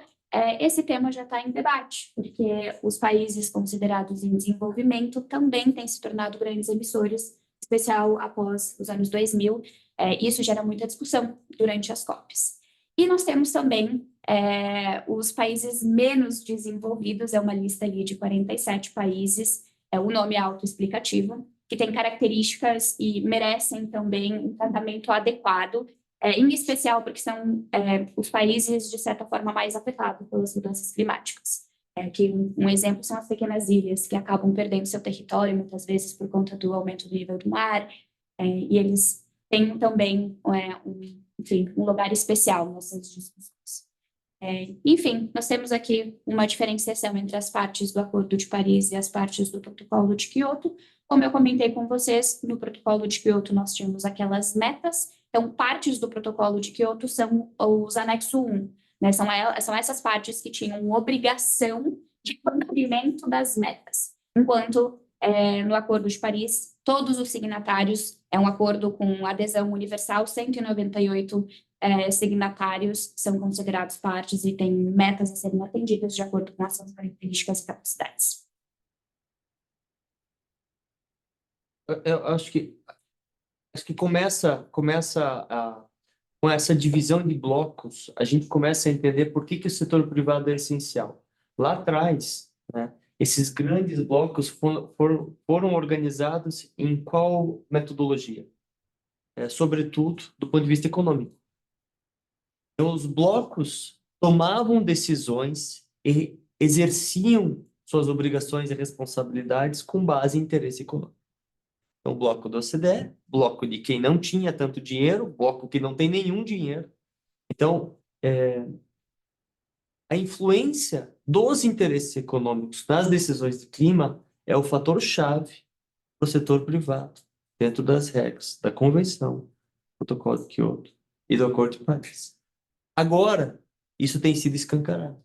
esse tema já está em debate, porque os países considerados em desenvolvimento também têm se tornado grandes emissores, em especial após os anos 2000, isso gera muita discussão durante as COPs. E nós temos também os países menos desenvolvidos, é uma lista ali de 47 países, o nome é autoexplicativo, que tem características e merecem também um tratamento adequado, em especial porque são os países, de certa forma, mais afetados pelas mudanças climáticas. Que um exemplo são as pequenas ilhas, que acabam perdendo seu território, muitas vezes por conta do aumento do nível do mar, e eles têm também enfim, um lugar especial nessas discussões. Enfim, nós temos aqui uma diferenciação entre as partes do Acordo de Paris e as partes do Protocolo de Quioto. Como eu comentei com vocês, no Protocolo de Quioto nós tínhamos aquelas metas, então partes do Protocolo de Quioto são os anexo 1, né? São essas partes que tinham obrigação de cumprimento das metas, enquanto no Acordo de Paris, todos os signatários, é um acordo com adesão universal, 198 signatários são considerados partes e têm metas a serem atendidas de acordo com as suas características e capacidades. Eu acho que começa com essa divisão de blocos, a gente começa a entender por que o setor privado é essencial. Lá atrás, né, esses grandes blocos foram organizados em qual metodologia? Sobretudo do ponto de vista econômico. Então, os blocos tomavam decisões e exerciam suas obrigações e responsabilidades com base em interesse econômico. Então, o bloco do OCDE, bloco de quem não tinha tanto dinheiro, bloco que não tem nenhum dinheiro. Então, a influência dos interesses econômicos nas decisões de clima é o fator-chave para o setor privado, dentro das regras da Convenção, Protocolo de Quioto e do Acordo de Paris. Agora, isso tem sido escancarado.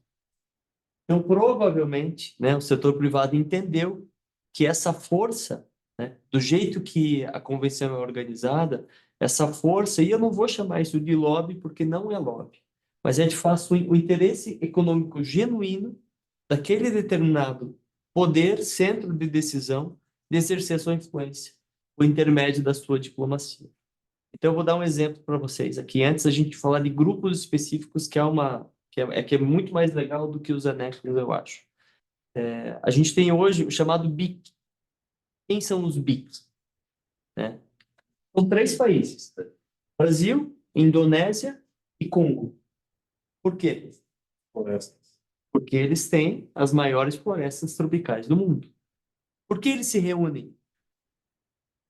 Então, provavelmente, né, o setor privado entendeu que essa força, né, do jeito que a convenção é organizada, essa força, e eu não vou chamar isso de lobby, porque não é lobby, mas é de fato o interesse econômico genuíno daquele determinado poder, centro de decisão, de exercer sua influência, por intermédio da sua diplomacia. Então, eu vou dar um exemplo para vocês aqui. Antes a gente falar de grupos específicos, que é muito mais legal do que os anexos, eu acho. A gente tem hoje o chamado BIC. Quem são os BICs? Né? São 3 países: Brasil, Indonésia e Congo. Por quê? Florestas. Porque eles têm as maiores florestas tropicais do mundo. Por que eles se reúnem?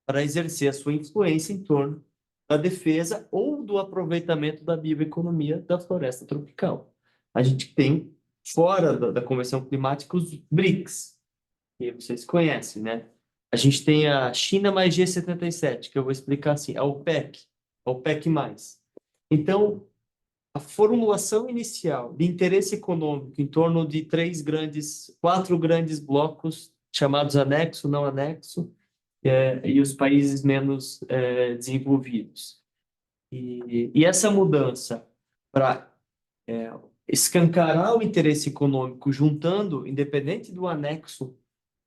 Para exercer a sua influência em torno da defesa ou do aproveitamento da bioeconomia da floresta tropical. A gente tem, fora da Convenção Climática, os BRICS, que vocês conhecem, né? A gente tem a China mais G77, que eu vou explicar assim, a OPEC mais. Então, a formulação inicial de interesse econômico em torno de 4 grandes blocos, chamados anexo, não anexo, e os países menos desenvolvidos. E essa mudança para escancarar o interesse econômico, juntando, independente do anexo,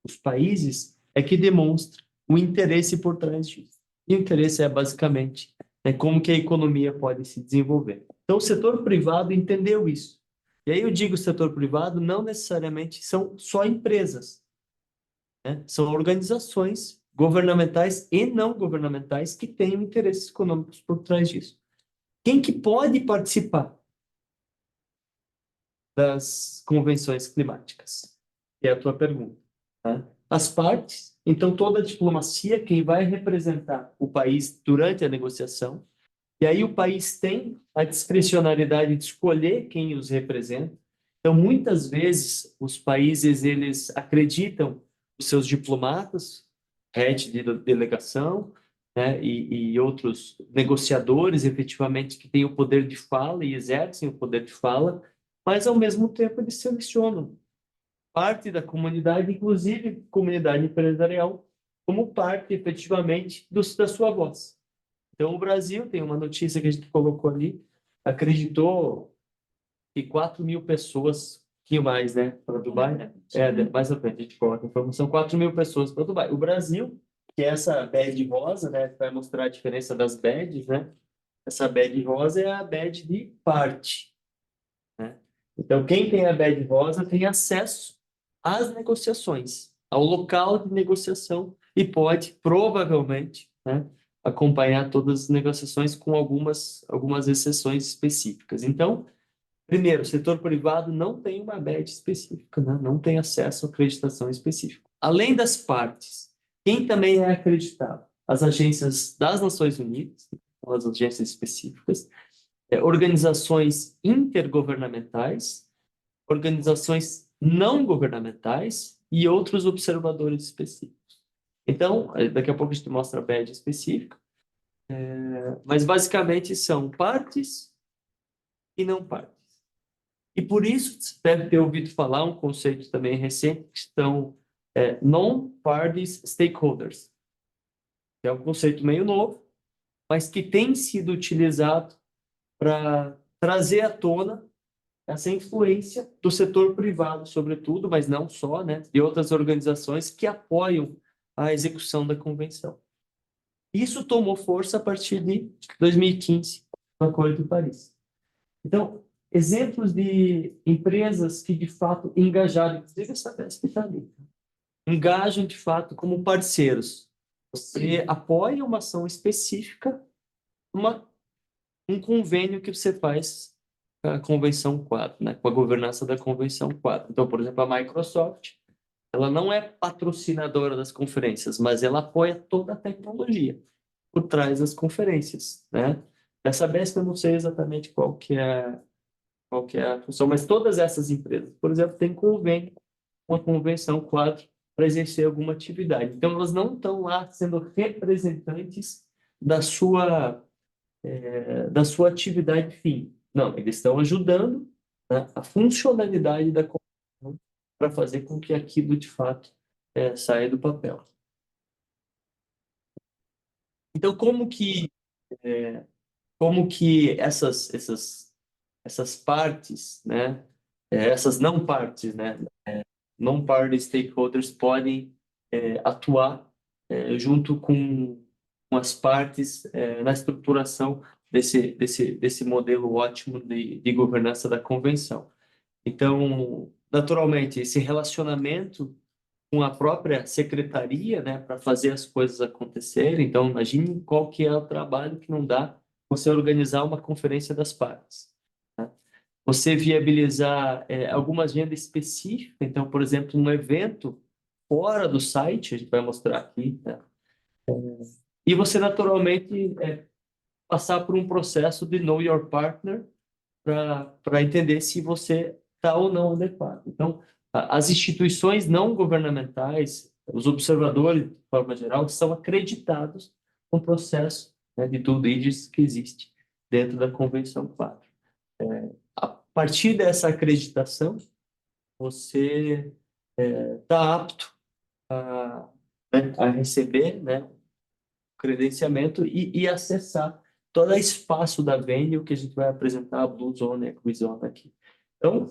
os países, é que demonstra o interesse por trás disso. E o interesse é, basicamente, como que a economia pode se desenvolver. Então, o setor privado entendeu isso. E aí eu digo setor privado, não necessariamente são só empresas, né? São organizações governamentais e não governamentais que tenham interesses econômicos por trás disso. Quem que pode participar das convenções climáticas? É a tua pergunta, né? As partes, então toda a diplomacia, quem vai representar o país durante a negociação, e aí o país tem a discricionariedade de escolher quem os representa. Então, muitas vezes, os países, eles acreditam os seus diplomatas, head de delegação, né, e outros negociadores, efetivamente, que têm o poder de fala e exercem o poder de fala, mas, ao mesmo tempo, eles selecionam parte da comunidade, inclusive comunidade empresarial, como parte, efetivamente, da sua voz. Então, o Brasil, tem uma notícia que a gente colocou ali, acreditou que 4.000 pessoas, que mais, né, para Dubai? Mais à frente a gente coloca a informação, 4.000 pessoas para Dubai. O Brasil, que é essa badge rosa, né, vai mostrar a diferença das badges, né? Essa badge rosa é a badge de parte, né? Então, quem tem a badge rosa tem acesso às negociações, ao local de negociação e pode, provavelmente, né, acompanhar todas as negociações com algumas exceções específicas. Então, primeiro, o setor privado não tem uma badge específica, né? Não tem acesso à acreditação específica. Além das partes, quem também é acreditado? As agências das Nações Unidas, as agências específicas, organizações intergovernamentais, organizações não governamentais e outros observadores específicos. Então, daqui a pouco a gente mostra a badge específica, mas basicamente são partes e não partes. E por isso, você deve ter ouvido falar um conceito também recente, que são non-parties stakeholders, que é um conceito meio novo, mas que tem sido utilizado para trazer à tona essa influência do setor privado, sobretudo, mas não só, né, e outras organizações que apoiam a execução da convenção. Isso tomou força a partir de 2015, no Acordo de Paris. Então, exemplos de empresas que, de fato, engajaram, inclusive essa Vesp está ali, engajam, de fato, como parceiros. Você apoia uma ação específica, um convênio que você faz com a Convenção Quadro, né, com a governança da Convenção Quadro. Então, por exemplo, a Microsoft, ela não é patrocinadora das conferências, mas ela apoia toda a tecnologia por trás das conferências, né? Essa Vesp eu não sei exatamente qual que é a função, mas todas essas empresas, por exemplo, têm convênio com a Convenção Quadro para exercer alguma atividade. Então, elas não estão lá sendo representantes da sua atividade fim. Não, eles estão ajudando, né, a funcionalidade da convenção para fazer com que aquilo, de fato, saia do papel. Então, como que essas partes, né, essas não partes, né, non-party stakeholders podem atuar junto com as partes na estruturação desse modelo ótimo de governança da convenção. Então, naturalmente, esse relacionamento com a própria secretaria, né, para fazer as coisas acontecerem. Então, imagine qual que é o trabalho que não dá você organizar uma conferência das partes, né? Você viabilizar alguma agenda específica. Então, por exemplo, um evento fora do site, a gente vai mostrar aqui, né? E você, naturalmente, passar por um processo de Know Your Partner para entender se você está ou não adequado. Então, as instituições não governamentais, os observadores, de forma geral, são acreditados no processo, né, de due diligence que existe dentro da Convenção Quadro. A partir dessa acreditação, você está apto a receber, né, credenciamento e acessar todo o espaço da venue que a gente vai apresentar, a Blue Zone e a Green Zone aqui. Então,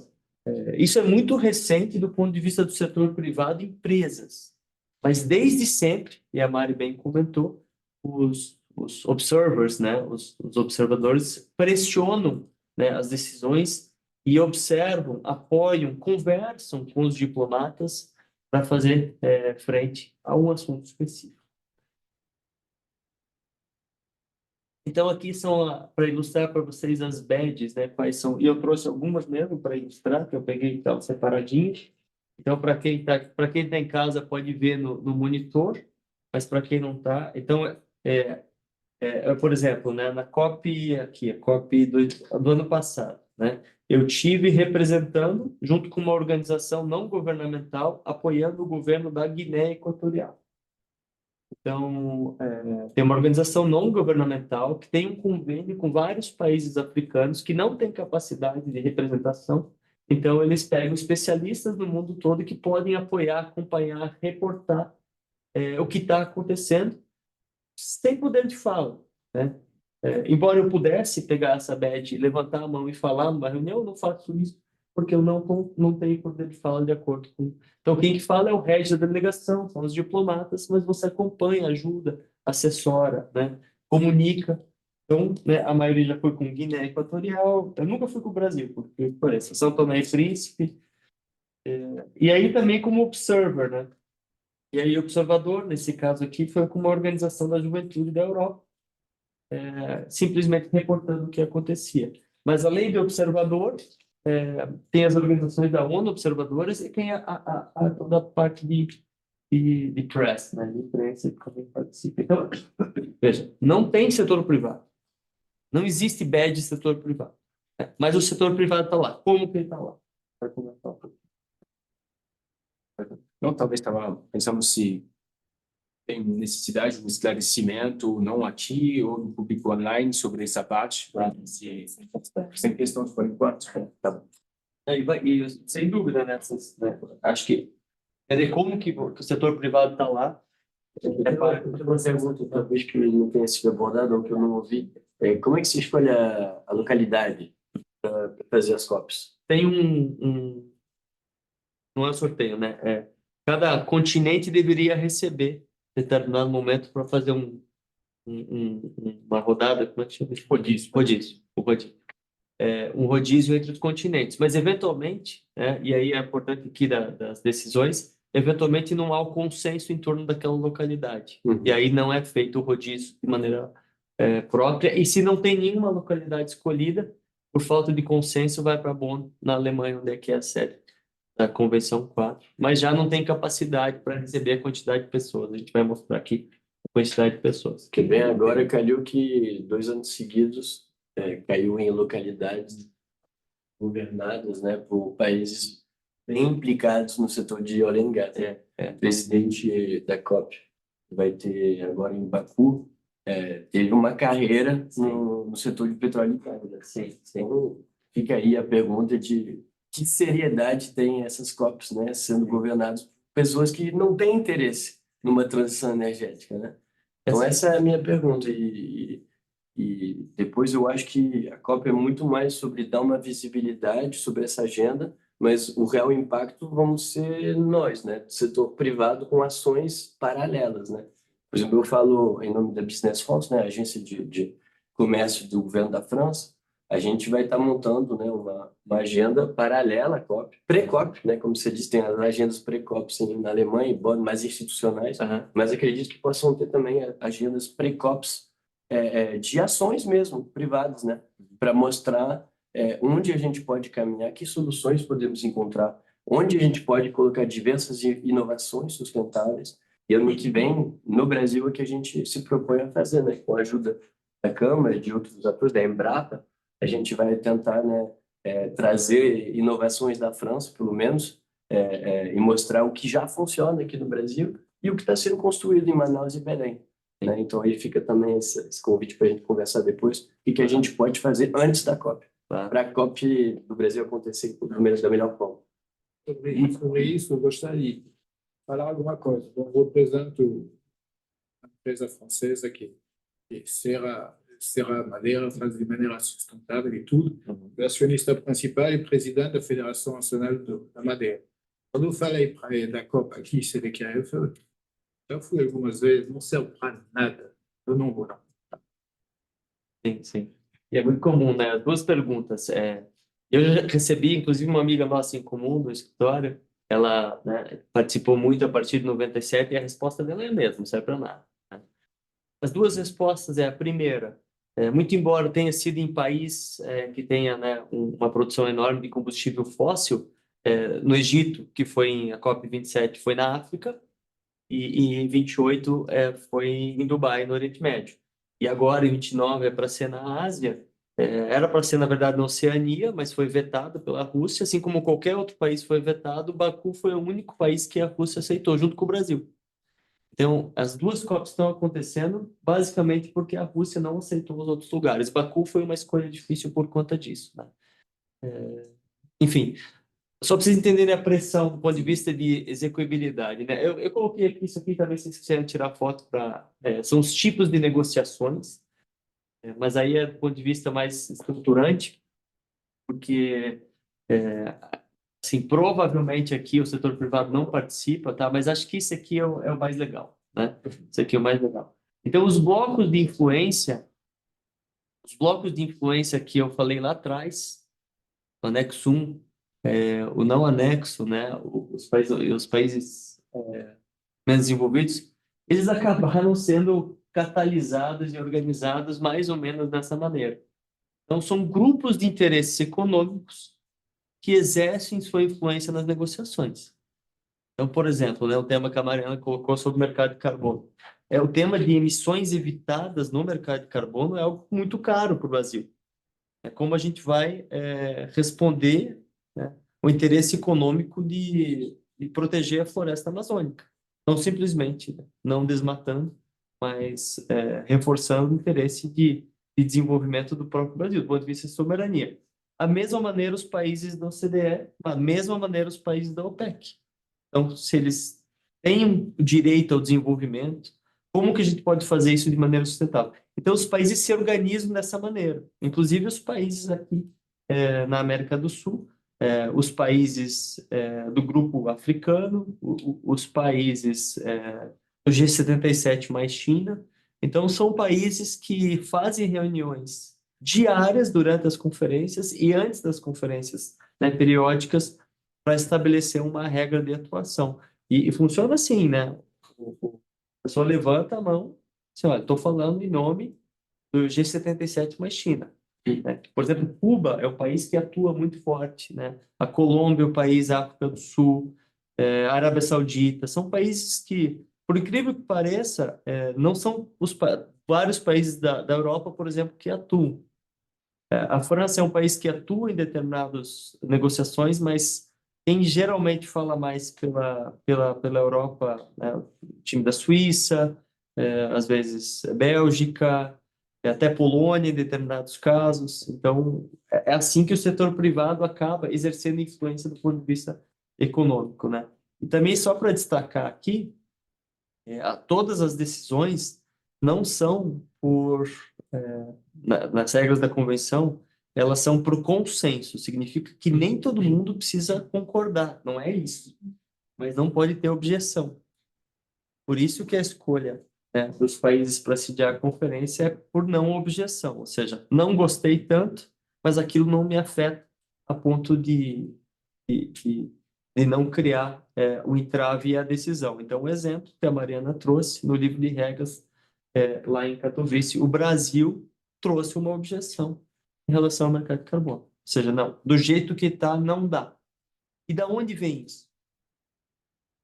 isso é muito recente do ponto de vista do setor privado e empresas. Mas desde sempre, e a Mari bem comentou, os observers, né, os observadores pressionam, né, as decisões e observam, apoiam, conversam com os diplomatas para fazer frente a um assunto específico. Então, aqui são, para ilustrar para vocês as badges, né, quais são. E eu trouxe algumas mesmo para ilustrar, que eu peguei então separadinhas. Então, para quem tá em casa, pode ver no monitor, mas para quem não está. Então, por exemplo, né, na COP aqui, a COP do ano passado, né, eu tive representando, junto com uma organização não governamental, apoiando o governo da Guiné Equatorial. Então, tem uma organização não governamental que tem um convênio com vários países africanos que não têm capacidade de representação. Então, eles pegam especialistas no mundo todo que podem apoiar, acompanhar, reportar o que está acontecendo, sem poder de fala, né? Embora eu pudesse pegar essa badge, levantar a mão e falar numa reunião, eu não faço isso, porque eu não tenho poder de fala de acordo com... Então, quem que fala é o head da delegação, são os diplomatas, mas você acompanha, ajuda, assessora, né? Comunica. Então, né, a maioria já foi com Guiné Equatorial, eu nunca fui com o Brasil, porque parece São Tomé e Príncipe, e aí também como observer, né? E aí observador, nesse caso aqui, foi com uma organização da juventude da Europa, simplesmente reportando o que acontecia. Mas além de observador, tem as organizações da ONU, observadoras, e tem toda a parte de press, né, de imprensa que também participa. Então, veja, não tem setor privado. Não existe badge setor privado. Né? Mas o setor privado está lá. Como que ele está lá? Vai comentar um pouco. Não, talvez estava pensando se tem necessidade de um esclarecimento, não aqui ou no público online, sobre essa parte. Se, sem questões por enquanto. Tá bom. E sem dúvida, né? Acho que como que o setor privado está lá. Uma pergunta, talvez que não tenha sido abordada ou que eu não ouvi. Como é que se escolhe a localidade para fazer as COPs? Tem não é sorteio, né? Cada continente deveria receber em determinado momento para fazer uma rodada, como é que chama isso? Rodízio. O rodízio. Um rodízio entre os continentes. Mas, eventualmente, e aí é importante aqui das decisões, eventualmente não há o consenso em torno daquela localidade. Uhum. E aí não é feito o rodízio de maneira própria. E se não tem nenhuma localidade escolhida, por falta de consenso, vai para Bonn, na Alemanha, onde é que é a sede da Convenção 4. Mas já não tem capacidade para receber a quantidade de pessoas. A gente vai mostrar aqui a quantidade de pessoas. Que bem agora calhou que 2 anos seguidos caiu em localidades governadas, né, por países bem implicados no setor de oil and gas. O presidente da COP vai ter agora em Baku, teve uma carreira no setor de petróleo e gás, né? Sim. Então, fica aí a pergunta de que seriedade tem essas COPs, né, sendo governadas por pessoas que não têm interesse numa transição energética, né? Então, essa é a minha pergunta. E depois eu acho que a COP é muito mais sobre dar uma visibilidade sobre essa agenda, mas o real impacto vamos ser nós, né, do setor privado, com ações paralelas, né? Por exemplo, eu falo em nome da Business France, né, a agência de comércio do governo da França. A gente vai estar montando, né, uma agenda paralela à COP, pré-COP, né, como você disse, tem as agendas pré-COP na Alemanha, Bonn, mais institucionais, mas acredito que possam ter também agendas pré-COPs de ações mesmo, privadas, né, para mostrar onde a gente pode caminhar, que soluções podemos encontrar, onde a gente pode colocar diversas inovações sustentáveis. E ano que vem, no Brasil, é que a gente se propõe a fazer, né, com a ajuda da Câmara e de outros atores, da Embrapa, a gente vai tentar, né, trazer inovações da França, pelo menos, e mostrar o que já funciona aqui no Brasil e o que está sendo construído em Manaus e Belém. Né? Então, aí fica também esse convite para a gente conversar depois, o que a gente pode fazer antes da COP, para a COP do Brasil acontecer da melhor forma. Sobre isso, eu gostaria de falar alguma coisa. Eu represento a empresa francesa que serra madeira, faz de maneira sustentável e tudo. O acionista principal e presidente da Federação Nacional da Madeira. Quando eu falei da COP aqui, CDKF, já fui algumas vezes, não serve para nada. Eu não vou, não. Sim. E é muito comum, né? 2 perguntas. Eu já recebi, inclusive, uma amiga nossa em comum do escritório, ela, né, participou muito a partir de 97 e a resposta dela é a mesma, não serve para nada. Né? As 2 respostas a primeira, muito embora tenha sido em país que tenha, né, uma produção enorme de combustível fóssil, no Egito, que foi a COP27, foi na África, e em 28 foi em Dubai, no Oriente Médio. E agora, em 29, é para ser na Ásia. Era para ser, na verdade, na Oceania, mas foi vetado pela Rússia, assim como qualquer outro país foi vetado. Baku foi o único país que a Rússia aceitou, junto com o Brasil. Então, as 2 COPs estão acontecendo basicamente porque a Rússia não aceitou os outros lugares. Baku foi uma escolha difícil por conta disso. Né? Enfim, só para vocês entenderem a pressão do ponto de vista de execuibilidade, né? Eu coloquei aqui isso aqui também, se vocês quiserem tirar foto são os tipos de negociações, mas aí é do ponto de vista mais estruturante, porque assim, provavelmente aqui o setor privado não participa, tá? Mas acho que isso aqui é o mais legal, né? Isso aqui é o mais legal. Então, os blocos de influência que eu falei lá atrás, o anexo 1, o não anexo, né, os países menos desenvolvidos, eles acabaram sendo catalisados e organizados mais ou menos dessa maneira. Então, são grupos de interesses econômicos que exercem sua influência nas negociações. Então, por exemplo, né, o tema que a Mariana colocou sobre o mercado de carbono. o tema de emissões evitadas no mercado de carbono é algo muito caro para o Brasil. É como a gente vai responder, né, o interesse econômico de proteger a floresta amazônica. Não simplesmente, né, não desmatando, mas reforçando o interesse de desenvolvimento do próprio Brasil, do ponto de vista de soberania. Da mesma maneira, os países da OCDE, da mesma maneira, os países da OPEC. Então, se eles têm o direito ao desenvolvimento, como que a gente pode fazer isso de maneira sustentável? Então, os países se organizam dessa maneira, inclusive os países aqui na América do Sul, os países do grupo africano, os países do G77 mais China. Então, são países que fazem reuniões diárias durante as conferências e antes das conferências, né, periódicas, para estabelecer uma regra de atuação. E funciona assim, né? A pessoa levanta a mão, assim, olha, estou falando em nome do G77 mais China. Né? Por exemplo, Cuba é um país que atua muito forte, né? A Colômbia é um país, a África do Sul, a Arábia Saudita, são países que, por incrível que pareça, não são vários países da Europa, por exemplo, que atuam. A França é um país que atua em determinadas negociações, mas quem geralmente fala mais pela Europa, né, o time da Suíça, às vezes Bélgica, até Polônia em determinados casos. Então, é assim que o setor privado acaba exercendo influência do ponto de vista econômico, né? E também, só para destacar aqui, todas as decisões não são nas regras da convenção, elas são por consenso, significa que nem todo mundo precisa concordar, não é isso, mas não pode ter objeção. Por isso que a escolha, né, dos países para sediar a conferência é por não objeção, ou seja, não gostei tanto, mas aquilo não me afeta a ponto de não criar o entrave e a decisão. Então, um exemplo que a Mariana trouxe no livro de regras lá em Katowice, o Brasil trouxe uma objeção em relação ao mercado de carbono. Ou seja, não, do jeito que está, não dá. E da onde vem isso?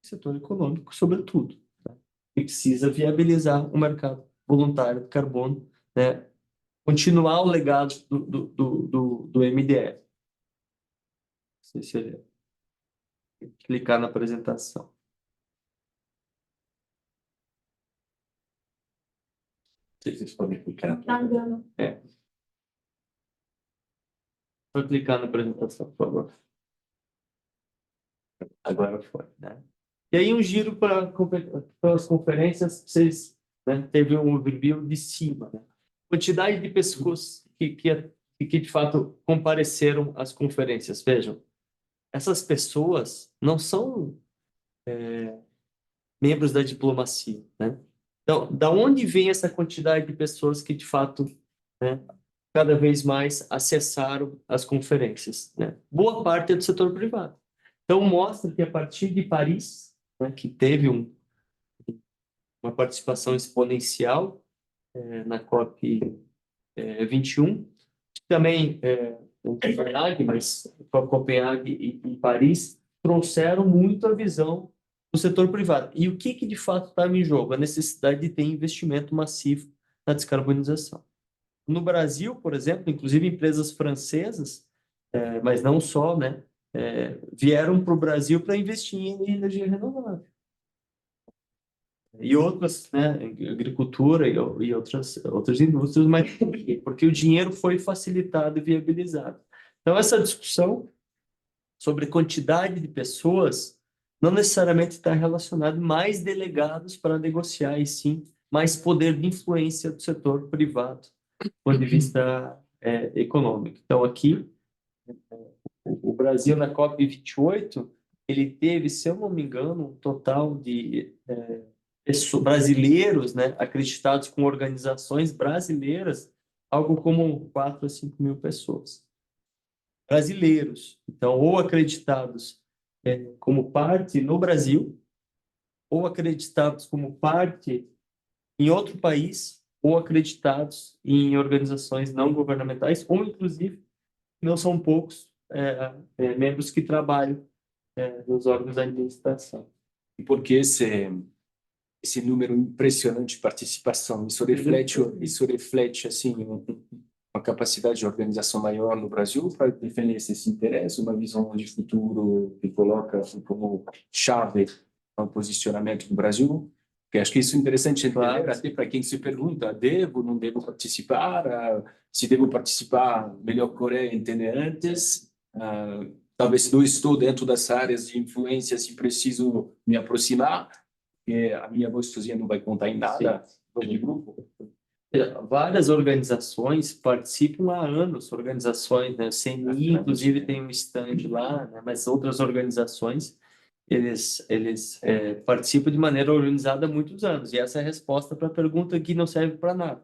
O setor econômico, sobretudo. Tá? E precisa viabilizar o mercado voluntário de carbono, né? Continuar o legado do MDF. Não sei se ele... Clicar na apresentação. Vocês podem clicar. Tá dando. Vou clicar na apresentação, por favor. Agora foi, né? E aí um giro para as conferências, vocês, né, teve um overview de cima, né? Quantidade de pessoas que de fato compareceram às conferências. Vejam, essas pessoas não são membros da diplomacia, né? Então, da onde vem essa quantidade de pessoas que de fato, né, cada vez mais acessaram as conferências, né? Boa parte é do setor privado. Então, mostra que a partir de Paris, né, que teve uma participação exponencial na COP 21, também em Copenhague, mas Copenhague e Paris trouxeram muito a visão do setor privado. E o que de fato estava em jogo? A necessidade de ter investimento massivo na descarbonização. No Brasil, por exemplo, inclusive empresas francesas, mas não só, né, vieram para o Brasil para investir em energia renovável. E outras, né, agricultura e outras indústrias, mas por quê? Porque o dinheiro foi facilitado e viabilizado. Então, essa discussão sobre quantidade de pessoas não necessariamente está relacionada mais delegados para negociar, e sim mais poder de influência do setor privado, do ponto de vista econômico. Então, aqui, o Brasil, na COP28, ele teve, se eu não me engano, um total de brasileiros, né, acreditados com organizações brasileiras, algo como 4 a 5 mil pessoas. Brasileiros, então, ou acreditados como parte no Brasil, ou acreditados como parte em outro país, ou acreditados em organizações não governamentais, ou, inclusive, não são poucos membros que trabalham nos órgãos da administração. E por que esse esse número impressionante de participação. Isso reflete assim, uma capacidade de organização maior no Brasil para defender esse interesse, uma visão de futuro que coloca como chave o posicionamento do Brasil. Porque acho que isso é interessante entender, Claro. até para quem se pergunta, devo, não devo participar? Se devo participar, melhor Coreia entender antes. Talvez se não estou dentro das áreas de influência, se preciso me aproximar, porque a minha voz sozinha não vai contar em nada de grupo. Várias organizações participam há anos, organizações, né? O CNI, inclusive, tem um stand lá, né? Mas outras organizações, eles participam de maneira organizada há muitos anos. E essa é a resposta para a pergunta que não serve para nada.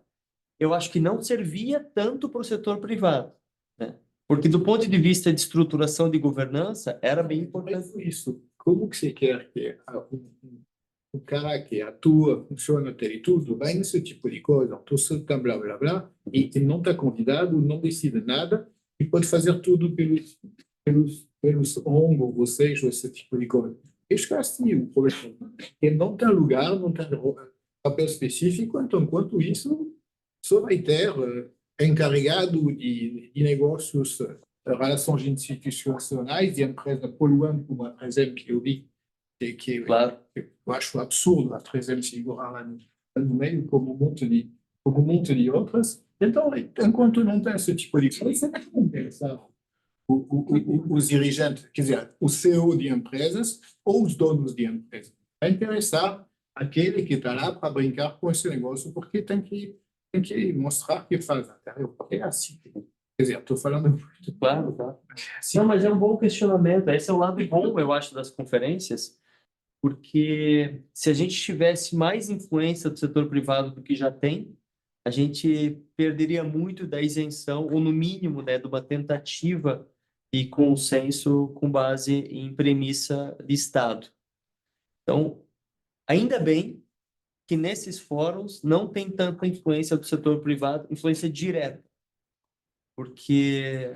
Eu acho que não servia tanto para o setor privado, né? Porque do ponto de vista de estruturação de governança, era bem importante. Mas isso, como que você quer que o cara que atua, funciona, tem tudo, vai nesse tipo de coisa, então blá, blá, blá, e não está convidado, não decide nada, e pode fazer tudo pelos ombros, vocês, esse tipo de coisa. Isso é assim o problema. E não tem lugar, não tem papel específico, então, enquanto isso, só vai ter encarregado de negócios, relações institucionais, de empresa poluante, como a 3M que eu vi, que Claro. eu acho absurdo a 3M segurar lá no meio, como um monte de outras. Então, enquanto não tem esse tipo de coisa, não interessa os dirigentes, quer dizer, o CEO de empresas ou os donos de empresas. Vai interessar aquele que está lá para brincar com esse negócio, porque tem que mostrar que faz. É assim. Quer dizer, estou falando muito. Claro, tá. Assim. Não, mas é um bom questionamento. Esse é o lado bom, eu acho, das conferências, porque se a gente tivesse mais influência do setor privado do que já tem, a gente perderia muito da isenção, ou no mínimo, né, de uma tentativa de consenso com base em premissa de Estado. Então, ainda bem que nesses fóruns não tem tanta influência do setor privado, influência direta, porque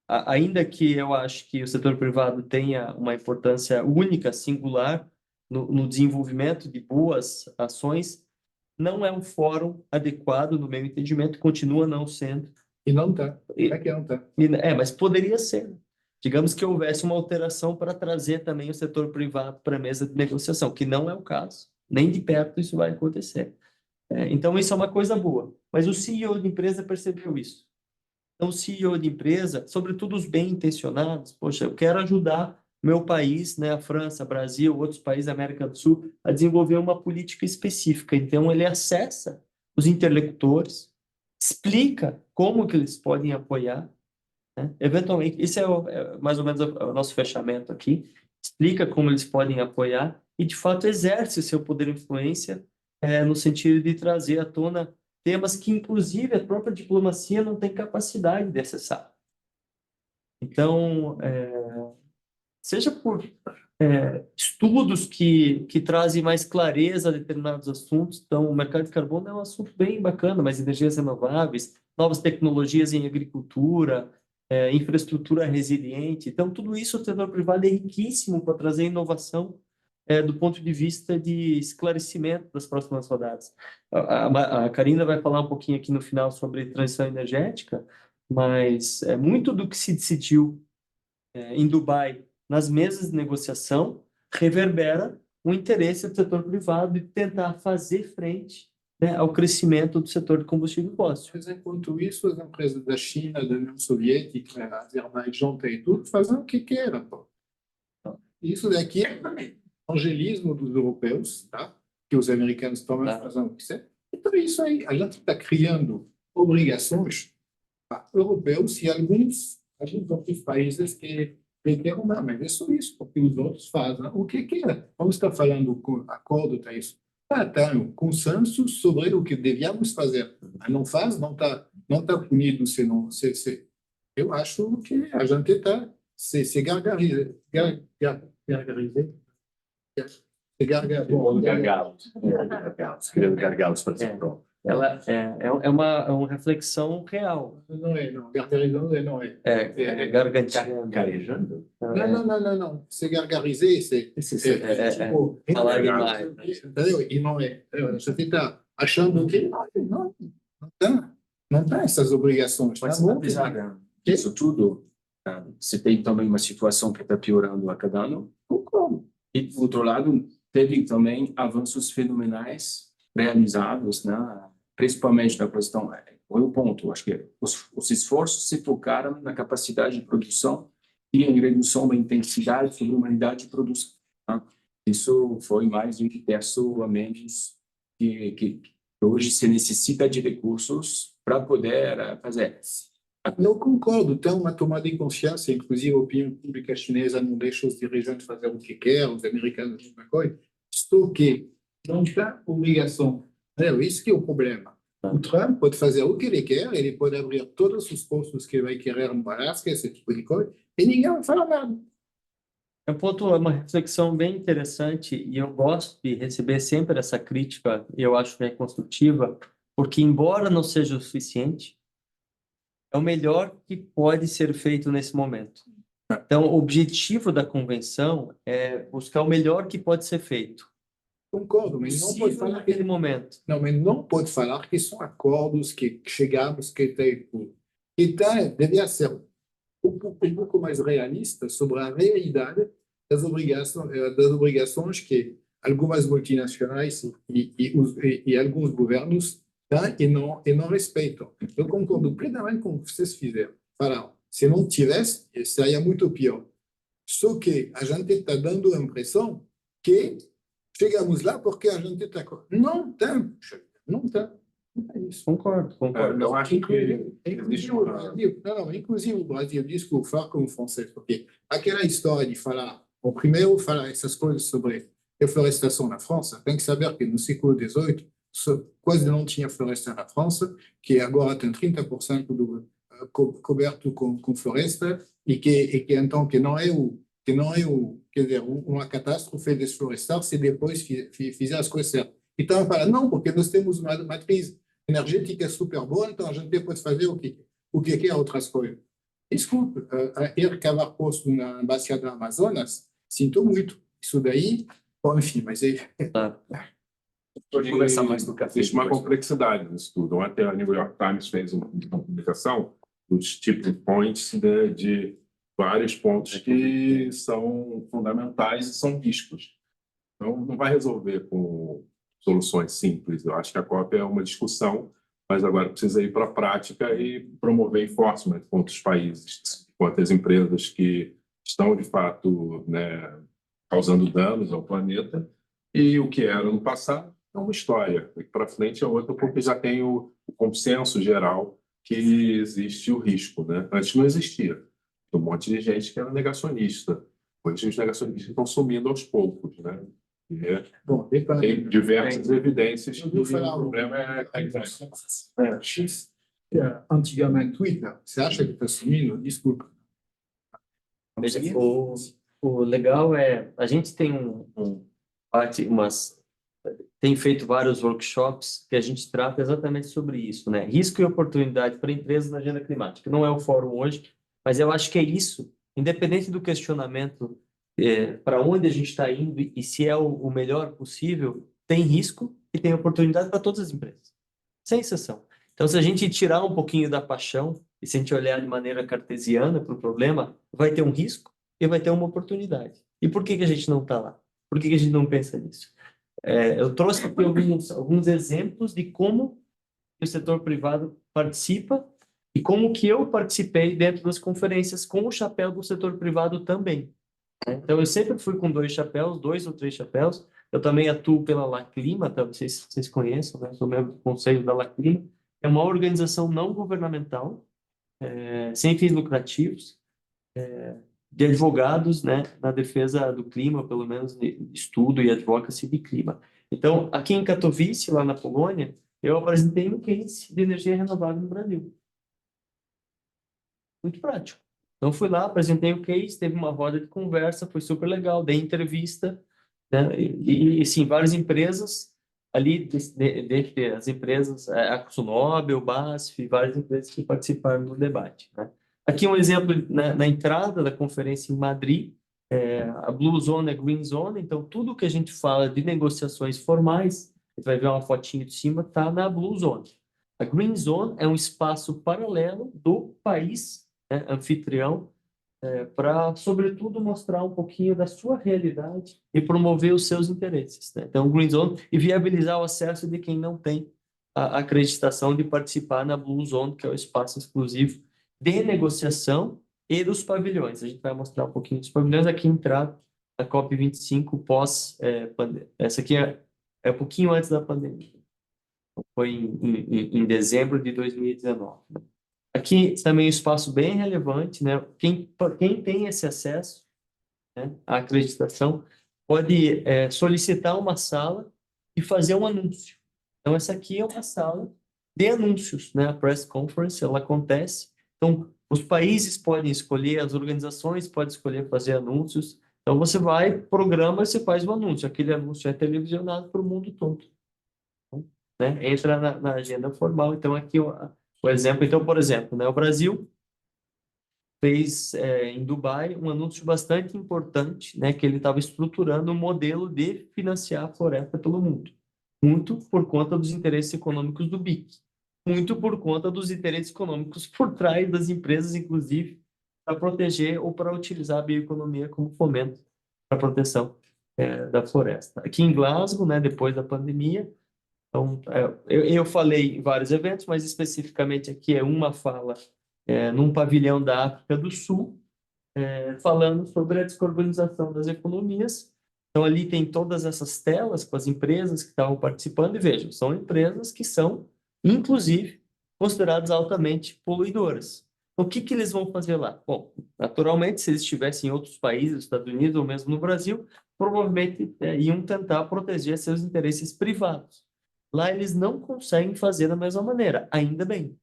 ainda que eu acho que o setor privado tenha uma importância única, singular, no desenvolvimento de boas ações, não é um fórum adequado, no meu entendimento, continua não sendo. E não está. É que não está. Mas poderia ser. Digamos que houvesse uma alteração para trazer também o setor privado para a mesa de negociação, que não é o caso. Nem de perto isso vai acontecer. Então, isso é uma coisa boa. Mas o CEO de empresa percebeu isso. Então, o CEO de empresa, sobretudo os bem intencionados, poxa, eu quero ajudar meu país, né, a França, Brasil, outros países da América do Sul, a desenvolver uma política específica. Então, ele acessa os interlocutores, explica como que eles podem apoiar, né? Eventualmente, esse é mais ou menos o nosso fechamento aqui, explica como eles podem apoiar e, de fato, exerce o seu poder de influência no sentido de trazer à tona temas que, inclusive, a própria diplomacia não tem capacidade de acessar. Então, seja por estudos que trazem mais clareza a determinados assuntos. Então, o mercado de carbono é um assunto bem bacana, mas energias renováveis, novas tecnologias em agricultura, infraestrutura resiliente. Então, tudo isso o setor privado é riquíssimo para trazer inovação do ponto de vista de esclarecimento das próximas rodadas. A Karina vai falar um pouquinho aqui no final sobre transição energética, mas muito do que se decidiu em Dubai nas mesas de negociação reverbera o interesse do setor privado de tentar fazer frente, né, ao crescimento do setor de combustível fóssil. Mas, enquanto isso, as empresas da China, da União Soviética, Azerbaijão, tem tudo, fazem o que querem. Isso daqui é evangelismo dos europeus, tá? Que os americanos também fazem o que quiser. Então, isso aí, a gente está criando obrigações europeus e alguns outros países que querem, mas é só isso, porque os outros fazem o que querem. Vamos estar falando com acordo, tá isso. Tem um consenso sobre o que devíamos fazer. Mas não faz, não tá punido se não. Eu acho que a gente está se gargarizando. Gargalos. Gargalos, para ser pronto. ela é uma reflexão real. Não é, não. Gargarisando não é. Garganteando. Carejando? Não. Se gargariser, tipo, falar demais. Entendeu? E não é. Você está achando que não tem essas obrigações. Tá Mas bom? apesar disso tudo, você tem também uma situação que está piorando a cada ano. Concordo. E, por outro lado, teve também avanços fenomenais realizados, né? Principalmente na questão, foi o ponto, acho que os esforços se focaram na capacidade de produção e em redução da intensidade sobre a humanidade de produção. Né? Isso foi mais de 1 terço a menos que hoje se necessita de recursos para poder fazer. Eu concordo, tem uma tomada de consciência, inclusive a opinião pública chinesa não deixa os dirigentes fazer o que querem, os americanos a mesma coisa, só que não tem obrigação. Isso que é o problema. O Trump pode fazer o que ele quer, ele pode abrir todos os postos que ele vai querer no Alasca, esse tipo de coisa, e ninguém vai falar nada. É uma reflexão bem interessante e eu gosto de receber sempre essa crítica, e eu acho bem construtiva, porque embora não seja o suficiente, é o melhor que pode ser feito nesse momento. Então, o objetivo da convenção é buscar o melhor que pode ser feito. Concordo, mas não pode falar naquele momento. Não, mas não pode falar que são acordos que chegamos, que tem tudo. Então, devia ser um pouco mais realista sobre a realidade das obrigações que algumas multinacionais e alguns governos têm e não respeitam. Eu concordo plenamente com o que vocês fizeram. Falaram, se não tivesse, seria muito pior. Só que a gente está dando a impressão que chegamos lá porque a gente está... Não tem. É isso. Concordo. Eu acho que inclusive o Brasil, inclusive o Brasil, desculpa, falar como francês, porque aquela história de falar, primeiro falar essas coisas sobre reflorestação na França, tem que saber que no século XVIII quase não tinha floresta na França, que agora tem 30% coberto com floresta e que então que não é quer dizer, uma catástrofe desflorestar se depois fizer as coisas certas. Então, fala, não, porque nós temos uma matriz energética super boa, então a gente pode fazer o que quer outras coisas. Desculpe, ir cavar poço na bacia do Amazonas, sinto muito. Isso daí, bom, enfim, mas Pode conversar mais no café. Existe uma complexidade nisso tudo. Ontem a New York Times fez uma publicação dos tipping points de vários pontos que são fundamentais e são riscos. Então, não vai resolver com soluções simples. Eu acho que a COP é uma discussão, mas agora precisa ir para a prática e promover enforcement com outros países, com outras empresas que estão, de fato, né, causando danos ao planeta. E o que era no passado é uma história. Daqui para frente é outra, porque já tem o consenso geral que existe o risco. Né? Antes não existia. Tem um monte de gente que era negacionista. Hoje os negacionistas estão sumindo aos poucos. Né? bom, Tem diversas evidências que o falar problema é a X, antigamente Twitter, você acha que está sumindo? Desculpa. Veja, o legal é, a gente tem tem feito vários workshops que a gente trata exatamente sobre isso, né? Risco e oportunidade para empresas na agenda climática. Não é o fórum hoje, mas eu acho que é isso, independente do questionamento para onde a gente está indo e se é o melhor possível, tem risco e tem oportunidade para todas as empresas, sem exceção. Então, se a gente tirar um pouquinho da paixão e se a gente olhar de maneira cartesiana para o problema, vai ter um risco e vai ter uma oportunidade. E por que a gente não está lá? Por que a gente não pensa nisso? Eu trouxe aqui alguns exemplos de como o setor privado participa e como que eu participei dentro das conferências com o chapéu do setor privado também. Então, eu sempre fui com 2 ou 3 chapéus. Eu também atuo pela Laclima, tá? Vocês conhecem, né? Sou membro do conselho da Laclima. É uma organização não governamental, sem fins lucrativos, de advogados, né, na defesa do clima, pelo menos de estudo e advocacy de clima. Então, aqui em Katowice, lá na Polônia, eu apresentei um case de energia renovável no Brasil. Muito prático. Então, fui lá, apresentei o case, teve uma roda de conversa, foi super legal, dei entrevista, né, e sim, várias empresas ali, dentre as empresas, a AkzoNobel, BASF, várias empresas que participaram do debate, né? Aqui um exemplo na entrada da conferência em Madrid, a Blue Zone e a Green Zone, então tudo que a gente fala de negociações formais, você vai ver uma fotinha de cima, está na Blue Zone. A Green Zone é um espaço paralelo do país, né, anfitrião, para, sobretudo, mostrar um pouquinho da sua realidade e promover os seus interesses, né? Então, Green Zone e viabilizar o acesso de quem não tem a acreditação de participar na Blue Zone, que é o espaço exclusivo de negociação e dos pavilhões. A gente vai mostrar um pouquinho dos pavilhões aqui entrada na COP25 pós-pandemia. Essa aqui é um pouquinho antes da pandemia. Foi em dezembro de 2019. Aqui também um espaço bem relevante, né? Quem tem esse acesso, né, à acreditação pode solicitar uma sala e fazer um anúncio. Então, essa aqui é uma sala de anúncios, né? A press conference, ela acontece. Então, os países podem escolher, as organizações podem escolher fazer anúncios. Então, você vai, programa, você faz o anúncio. Aquele anúncio é televisionado para o mundo todo, né? Entra na agenda formal. Então, aqui o exemplo. Então, por exemplo, né, o Brasil fez em Dubai um anúncio bastante importante, né, que ele estava estruturando um modelo de financiar a floresta pelo mundo. Muito por conta dos interesses econômicos do BIC. Muito por conta dos interesses econômicos por trás das empresas, inclusive, para proteger ou para utilizar a bioeconomia como fomento para a proteção da floresta. Aqui em Glasgow, né, depois da pandemia, então, eu falei em vários eventos, mas especificamente aqui é uma fala num pavilhão da África do Sul, falando sobre a descarbonização das economias. Então, ali tem todas essas telas com as empresas que estavam participando, e vejam, são empresas que são, inclusive, consideradas altamente poluidoras. Então, o que eles vão fazer lá? Bom, naturalmente, se eles estivessem em outros países, nos Estados Unidos ou mesmo no Brasil, provavelmente iam tentar proteger seus interesses privados. Lá eles não conseguem fazer da mesma maneira, ainda bem,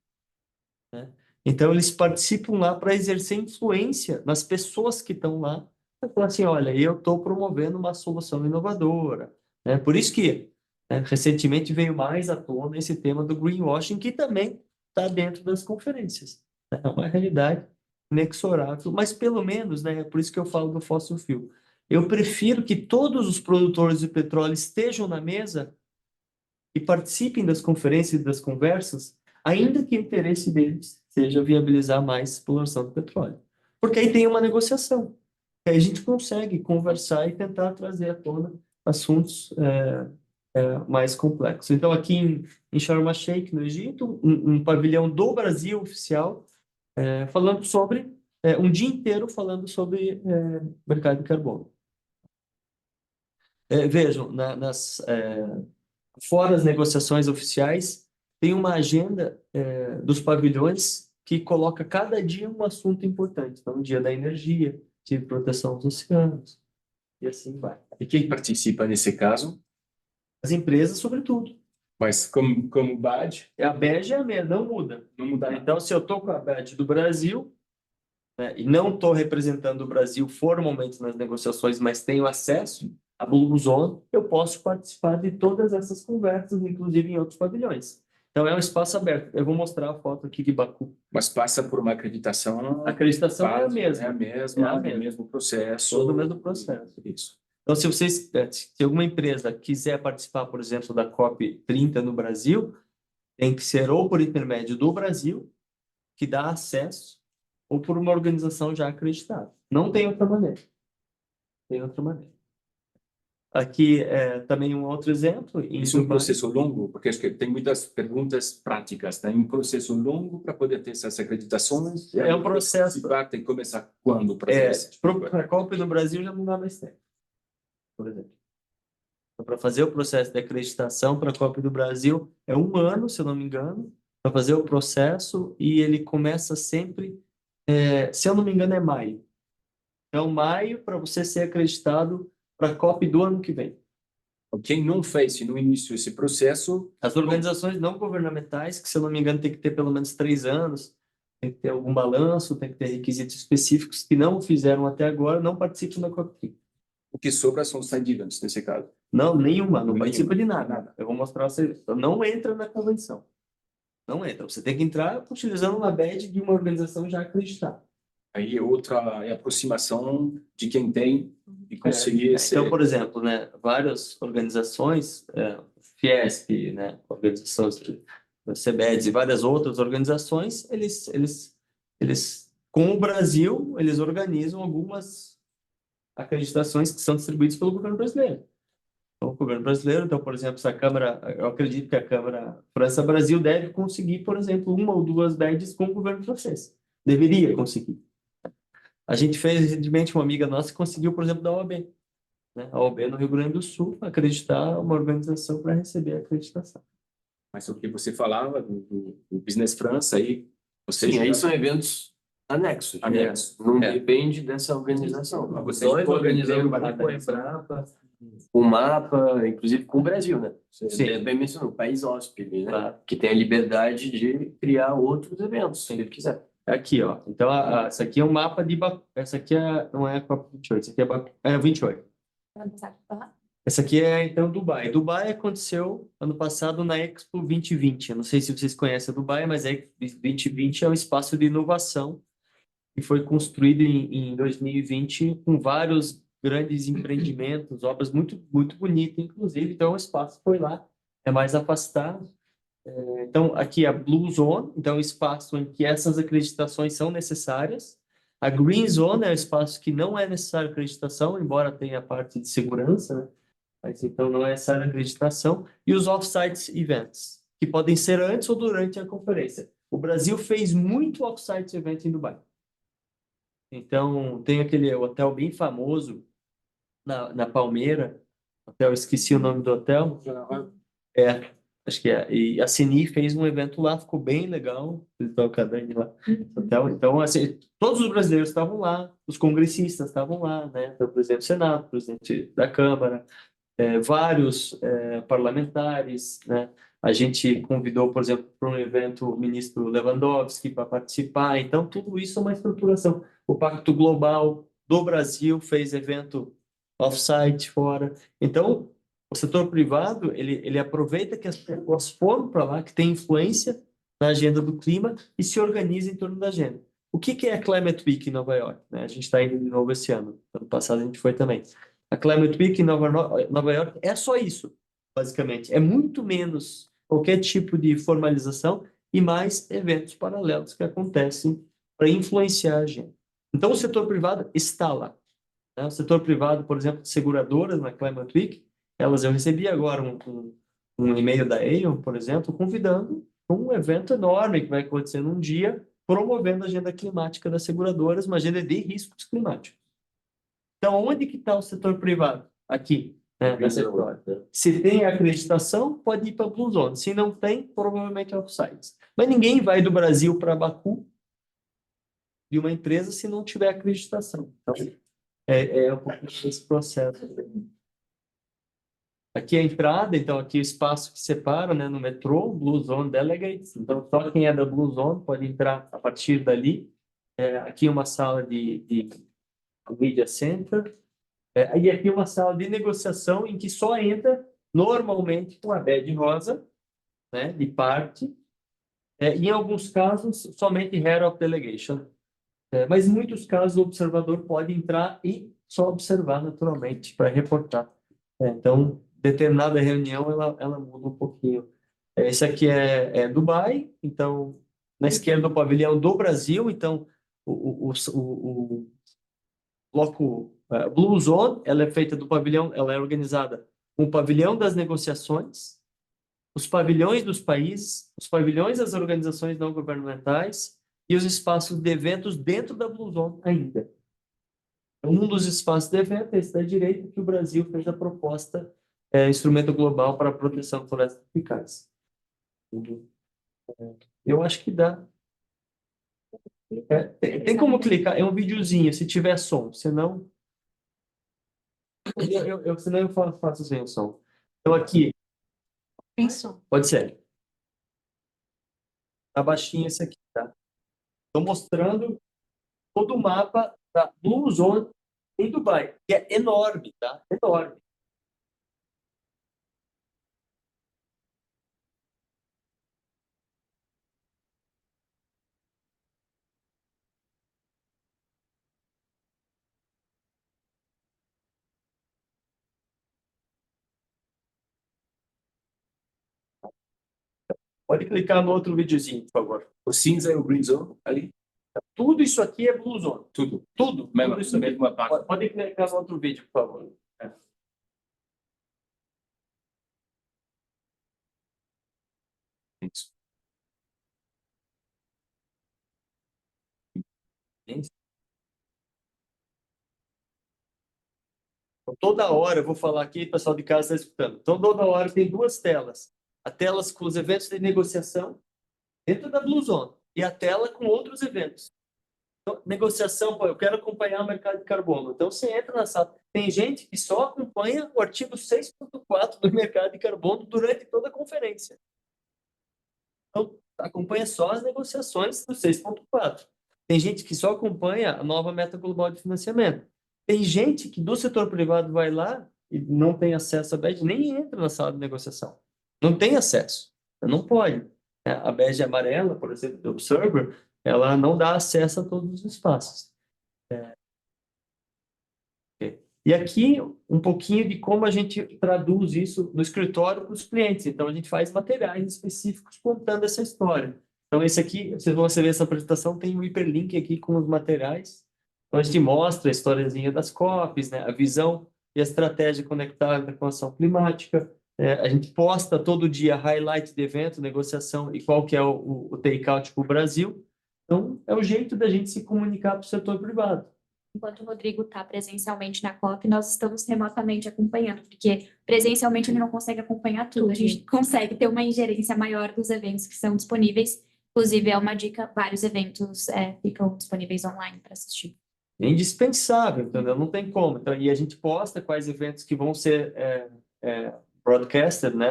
né? Então eles participam lá para exercer influência nas pessoas que estão lá, para falar assim, olha, eu estou promovendo uma solução inovadora, né? Por isso que recentemente veio mais à tona esse tema do greenwashing, que também está dentro das conferências, né? É uma realidade inexorável, mas pelo menos, né, é por isso que eu falo do fossil fuel. Eu prefiro que todos os produtores de petróleo estejam na mesa e participem das conferências e das conversas, ainda que o interesse deles seja viabilizar mais exploração do petróleo. Porque aí tem uma negociação. Aí a gente consegue conversar e tentar trazer à tona assuntos mais complexos. Então, aqui em Sharm el-Sheikh, no Egito, um pavilhão do Brasil oficial, falando sobre, um dia inteiro falando sobre mercado de carbono. Vejam, fora as negociações oficiais, tem uma agenda dos pavilhões que coloca cada dia um assunto importante. Então, o dia da energia, dia de proteção dos oceanos, e assim vai. E quem participa nesse caso? As empresas, sobretudo. Mas como badge? A badge é a mesma, não muda. Não muda. Então, se eu estou com a badge do Brasil, né, e não estou representando o Brasil formalmente nas negociações, mas tenho acesso a Blue Zone, eu posso participar de todas essas conversas, inclusive em outros pavilhões. Então, é um espaço aberto. Eu vou mostrar a foto aqui de Baku. Mas passa por uma acreditação. A acreditação é a mesma. É a mesma, o mesmo processo. Todo o mesmo processo. Isso. Então, se alguma empresa quiser participar, por exemplo, da COP30 no Brasil, tem que ser ou por intermédio do Brasil, que dá acesso, ou por uma organização já acreditada. Não tem outra maneira. Tem outra maneira. Aqui também um outro exemplo. Isso é um processo longo, porque acho que tem muitas perguntas práticas, né? Um processo longo para poder ter essas acreditações. É um processo. Tem que começar quando o processo? Para a COP no Brasil já não dá mais tempo, por exemplo. Então, para fazer o processo de acreditação para a COP do Brasil é 1 ano, se eu não me engano, para fazer o processo, e ele começa sempre, se eu não me engano, é maio. Então, maio, para você ser acreditado para a COP do ano que vem. Quem não fez no início esse processo... As organizações não governamentais, que se eu não me engano tem que ter pelo menos 3 anos, tem que ter algum balanço, tem que ter requisitos específicos que não fizeram até agora, não participam da COP. o que sobra são os side events, nesse caso. Não, nenhuma, não Nenhuma. participa de nada. Eu vou mostrar você. Não entra na convenção. Não entra. Você tem que entrar utilizando uma badge de uma organização já acreditada. Aí outra é a aproximação de quem tem e conseguir esse... Então, por exemplo, né, várias organizações, Fiesp, né, organizações CBEDS e várias outras organizações, eles com o Brasil, eles organizam algumas acreditações que são distribuídas pelo governo brasileiro. Então, o governo brasileiro, então, por exemplo, se a Câmara, eu acredito que a Câmara França-Brasil deve conseguir, por exemplo, 1 ou 2 badges com o governo francês. Deveria conseguir. A gente fez recentemente, uma amiga nossa que conseguiu, por exemplo, da OAB. Né? A OAB no Rio Grande do Sul, acreditar uma organização para receber a acreditação. Mas o que você falava do Business France, aí você Sim, já- aí são eventos anexos. né? Anexos, Não é. depende dessa organização. Vocês Nós podem organizamos ter uma com a diferença. Embrapa, com o mapa, inclusive com o Brasil, né? Você Sim. bem mencionou, o país hóspede, né? Claro. Que tem a liberdade de criar outros eventos, se ele quiser. Aqui, ó. Então, essa aqui é um mapa de Baku. Essa aqui não é a COP28, essa aqui é Baku. É 28. Ano passado. Aham. Essa aqui é, então, Dubai. Dubai aconteceu ano passado na Expo 2020. Eu não sei se vocês conhecem a Dubai, mas a Expo 2020 é um espaço de inovação que foi construído em 2020 com vários grandes empreendimentos, obras muito, muito bonitas, inclusive. Então, o espaço foi lá, é mais afastado. Então, aqui é a Blue Zone, então, é um espaço em que essas acreditações são necessárias. A Green Zone é um espaço que não é necessário acreditação, embora tenha a parte de segurança, né? Mas, então, não é necessário acreditação. E os off-site events, que podem ser antes ou durante a conferência. O Brasil fez muito off-site event em Dubai. Então, tem aquele hotel bem famoso na Palmeira, hotel, esqueci o nome do hotel. Acho que é. E a Cini fez um evento lá, ficou bem legal. Eles estão com a Dani lá. Então, assim, todos os brasileiros estavam lá, os congressistas estavam lá, né? Então, o presidente do Senado, o presidente da Câmara, vários parlamentares, né? A gente convidou, por exemplo, para um evento o ministro Lewandowski para participar. Então, tudo isso é uma estruturação. O Pacto Global do Brasil fez evento off-site fora. Então, o setor privado, ele aproveita que as pessoas foram para lá, que tem influência na agenda do clima e se organiza em torno da agenda. O que é a Climate Week em Nova York? Né? A gente está indo de novo esse ano. Ano passado a gente foi também. A Climate Week em Nova York é só isso, basicamente. É muito menos qualquer tipo de formalização e mais eventos paralelos que acontecem para influenciar a agenda. Então, o setor privado está lá. Né? O setor privado, por exemplo, de seguradoras na Climate Week, eu recebi agora um e-mail da Aon, por exemplo, convidando para um evento enorme que vai acontecer num dia, promovendo a agenda climática das seguradoras, uma agenda de riscos climáticos. Então, onde que está o setor privado? Aqui, né, nessa história. Se tem acreditação, pode ir para a Blue Zone. Se não tem, provavelmente é off-sites. Mas ninguém vai do Brasil para Baku de uma empresa se não tiver acreditação. Então, é um pouco esse processo. Aqui é a entrada, então aqui é o espaço que separa, né, no metrô, Blue Zone Delegates. Então, só quem é da Blue Zone pode entrar a partir dali. Aqui uma sala de Media Center. E aqui uma sala de negociação em que só entra, normalmente, com a badge rosa, né, de parte. E em alguns casos, somente Head of Delegation. Mas em muitos casos, o observador pode entrar e só observar naturalmente para reportar. Então, determinada reunião, ela muda um pouquinho. Esse aqui é Dubai, então, na esquerda, o pavilhão do Brasil. Então, o bloco Blue Zone, ela é feita do pavilhão, ela é organizada com o pavilhão das negociações, os pavilhões dos países, os pavilhões das organizações não governamentais e os espaços de eventos dentro da Blue Zone ainda. Um dos espaços de evento é esse da direita, que o Brasil fez a proposta Instrumento Global para a Proteção de Florestas Tropicais. Eu acho que dá. Tem como clicar, é um videozinho, se tiver som, senão senão eu faço sem o som. Então aqui, Tem som. pode ser. Tá baixinho esse aqui, tá? Estou mostrando todo o mapa da Blue Zone em Dubai, que é enorme, tá? Enorme. Pode clicar no outro videozinho, por favor. O cinza é o green zone ali? Tudo isso aqui é Blue Zone. Tudo. Tudo. Mesmo, Tudo isso aqui. mesma parte. Pode clicar no outro vídeo, por favor. Isso. Então, toda hora, eu vou falar aqui, o pessoal de casa está escutando. Então, toda hora tem duas telas. A tela com os eventos de negociação dentro da Blue Zone e a tela com outros eventos. Então, negociação, pô, eu quero acompanhar o mercado de carbono. Então, você entra na sala. Tem gente que só acompanha o artigo 6.4 do mercado de carbono durante toda a conferência. Então, acompanha só as negociações do 6.4. Tem gente que só acompanha a nova meta global de financiamento. Tem gente que do setor privado vai lá e não tem acesso à BED, nem entra na sala de negociação. Não tem acesso. Não pode. A BED amarela, por exemplo, do Observer, ela não dá acesso a todos os espaços. E aqui, um pouquinho de como a gente traduz isso no escritório para os clientes. Então, a gente faz materiais específicos contando essa história. Então, esse aqui, vocês vão ver essa apresentação, tem um hiperlink aqui com os materiais. Então, a gente mostra a historiazinha das COPs, né? A visão e a estratégia conectada com a ação climática. A gente posta todo dia highlight de evento, negociação e qual que é o take-out para o Brasil. Então, é o jeito da gente se comunicar para o setor privado. Enquanto o Rodrigo está presencialmente na COP, nós estamos remotamente acompanhando, porque presencialmente ele não consegue acompanhar tudo. A gente consegue ter uma ingerência maior dos eventos que são disponíveis. Inclusive, é uma dica, vários eventos ficam disponíveis online para assistir. É indispensável, entendeu? Não tem como. Então, e a gente posta quais eventos que vão ser broadcasted, né?